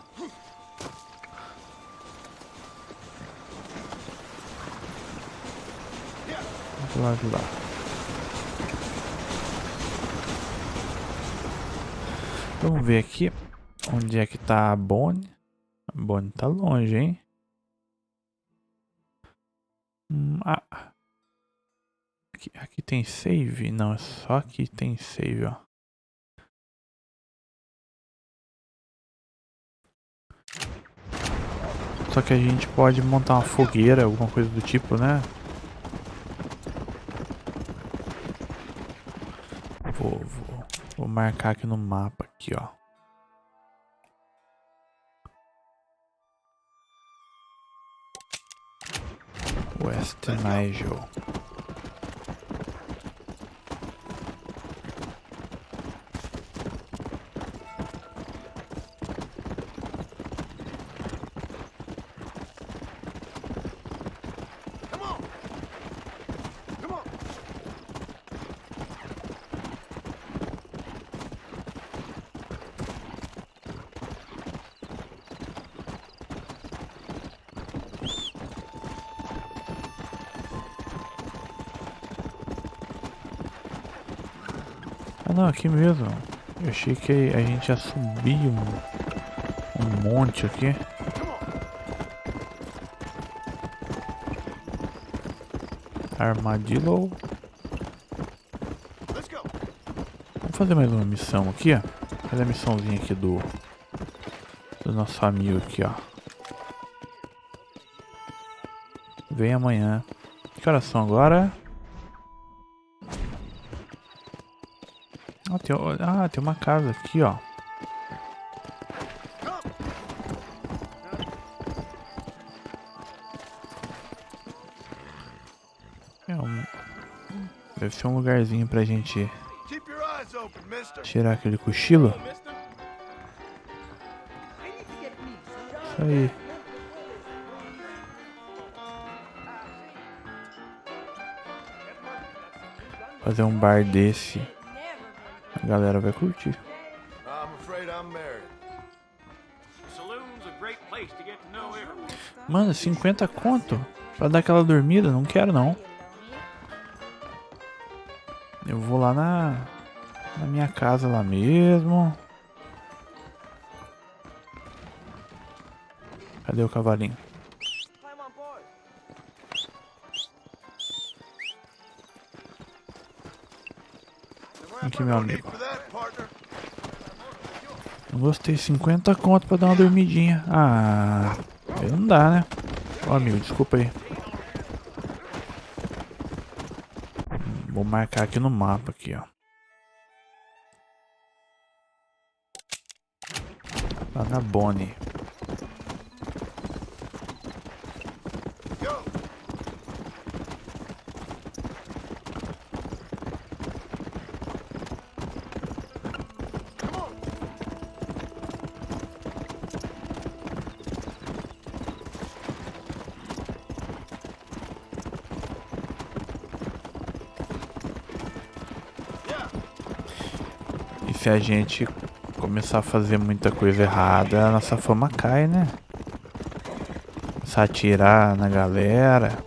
Vamos lá ajudar. Vamos ver aqui onde é que tá a Bonnie. A Bonnie tá longe, hein? Aqui tem save? Não, é só aqui tem save, ó. Só que a gente pode montar uma fogueira, alguma coisa do tipo, né? Vou marcar aqui no mapa, aqui, ó. West Nigel. Ah não, aqui mesmo. Eu achei que a gente ia subir um monte aqui. Armadillo. Vamos fazer mais uma missão aqui, ó. Fazer a missãozinha aqui do nosso amigo aqui, ó. Vem amanhã. Que horas são agora? Tem uma casa aqui, ó. Deve ser um lugarzinho pra gente tirar aquele cochilo. Isso aí. Fazer um bar desse. A galera vai curtir. Mano, 50 conto pra dar aquela dormida? Não quero não. Eu vou lá na minha casa lá mesmo. Cadê o cavalinho? Aqui, meu amigo. Não gostei, 50 conto pra dar uma dormidinha. Ah, aí não dá, né? Ó, amigo, desculpa aí. Vou marcar aqui no mapa, aqui, ó. Lá na Bonnie. Se a gente começar a fazer muita coisa errada, a nossa fama cai, né? Começar a atirar na galera.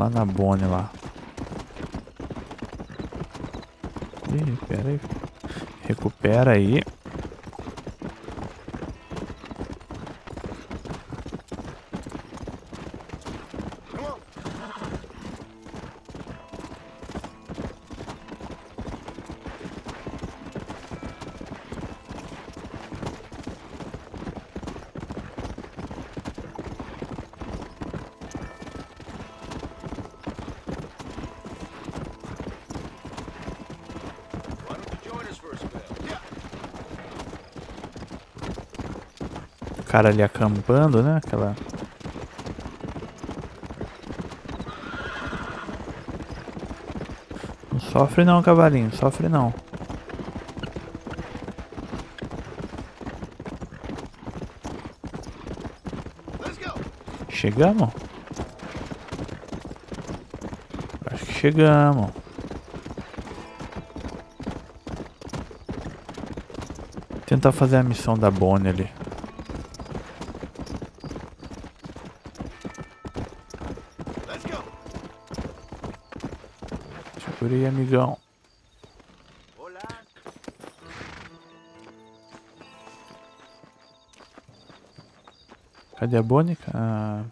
Lá na Bonnie lá. Ih, pera aí. Recupera aí. O cara ali acampando, né? Aquela... Não sofre não, cavalinho. Sofre não. Chegamos? Acho que chegamos. Tentar fazer a missão da Bonnie ali. Segura aí, amigão. Cadê a Bonnie? Ah...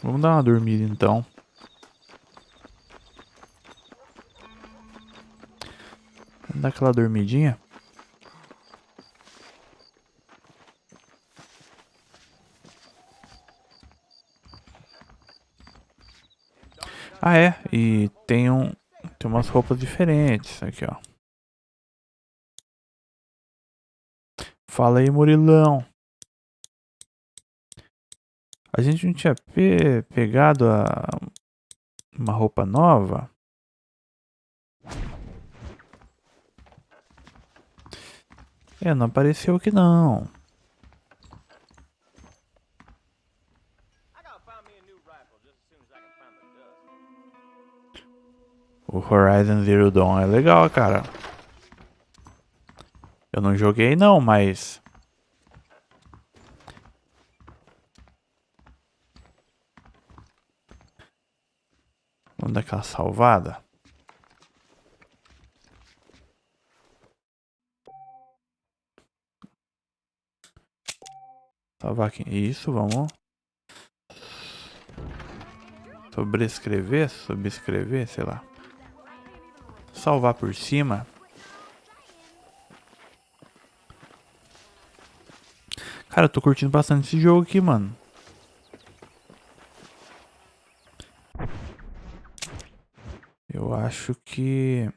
Vamos dar uma dormida então. Vamos dar aquela dormidinha. Ah, é, e tem umas roupas diferentes aqui, ó. Fala aí, Murilão. A gente não tinha pegado uma roupa nova? É, não apareceu aqui não. O Horizon Zero Dawn é legal, cara. Eu não joguei não, mas... Vamos dar aquela salvada. Salvar aqui. Isso, vamos. Subscrever, sei lá. Salvar por cima. Cara, eu tô curtindo bastante esse jogo aqui, mano. Eu acho que...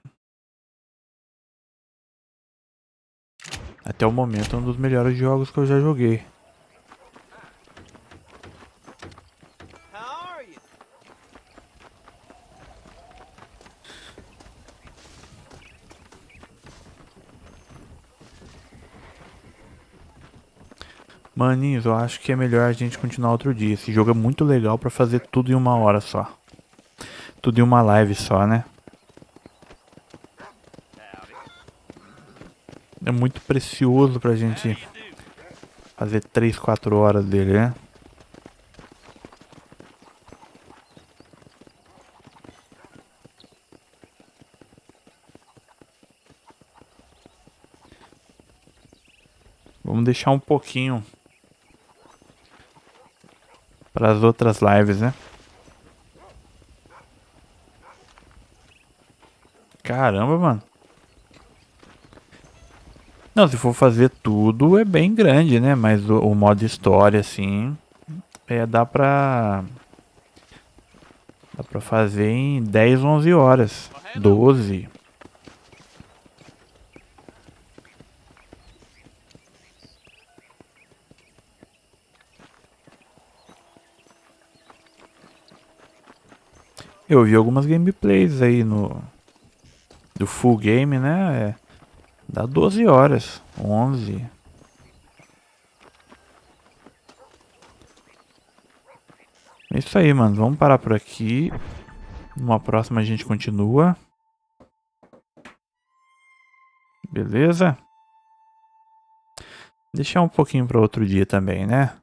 Até o momento é um dos melhores jogos que eu já joguei. Maninhos, eu acho que é melhor a gente continuar outro dia. Esse jogo é muito legal pra fazer tudo em uma hora só. Tudo em uma live só, né? É muito precioso pra gente fazer 3, 4 horas dele, né? Vamos deixar um pouquinho para as outras lives, né? Caramba, mano. Não, se for fazer tudo é bem grande, né? Mas o modo história, assim, dá pra fazer em 10, 11 horas. 12. Eu vi algumas gameplays aí do full game, né? Dá 12 horas, 11. É isso aí, mano. Vamos parar por aqui. Numa próxima a gente continua. Beleza? Deixar um pouquinho para outro dia também, né?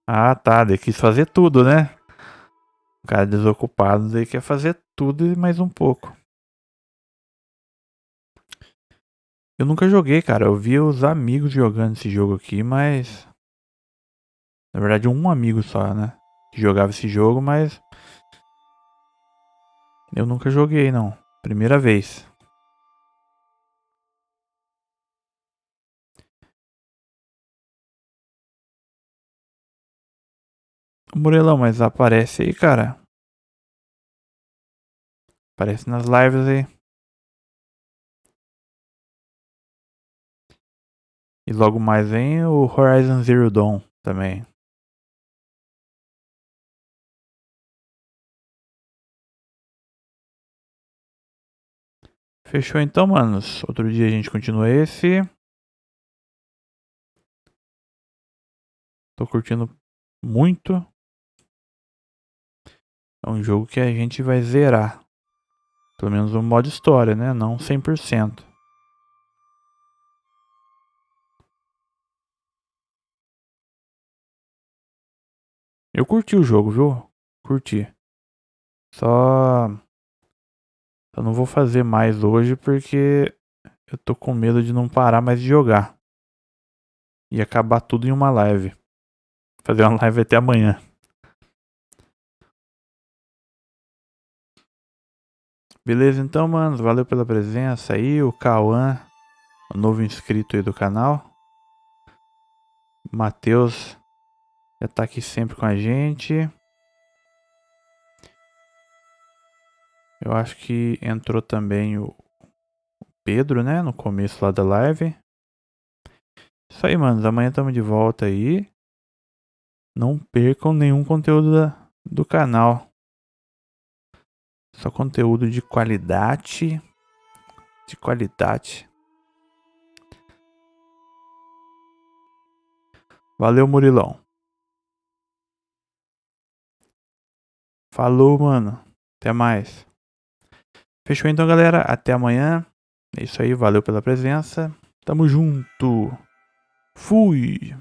Ah, tá. Daí quis fazer tudo, né? O cara desocupado daí quer fazer tudo e mais um pouco. Eu nunca joguei, cara. Eu vi os amigos jogando esse jogo aqui, mas... Na verdade, um amigo só, né? Que jogava esse jogo, mas... Eu nunca joguei, não. Primeira vez. Murelão, mas aparece aí, cara. Aparece nas lives aí. E logo mais vem o Horizon Zero Dawn também. Fechou então, manos. Outro dia a gente continua esse. Tô curtindo muito. É um jogo que a gente vai zerar. Pelo menos o modo história, né? Não 100%. Eu curti o jogo, viu? Curti. Só não vou fazer mais hoje porque eu tô com medo de não parar mais de jogar. E acabar tudo em uma live. Fazer uma live até amanhã. Beleza então, manos. Valeu pela presença aí. O Cauã, o novo inscrito aí do canal. Matheus já tá aqui sempre com a gente. Eu acho que entrou também o Pedro, né? No começo lá da live. Isso aí, manos. Amanhã estamos de volta aí. Não percam nenhum conteúdo do canal. Só conteúdo de qualidade. De qualidade. Valeu, Murilão. Falou, mano. Até mais. Fechou então, galera. Até amanhã. É isso aí. Valeu pela presença. Tamo junto. Fui.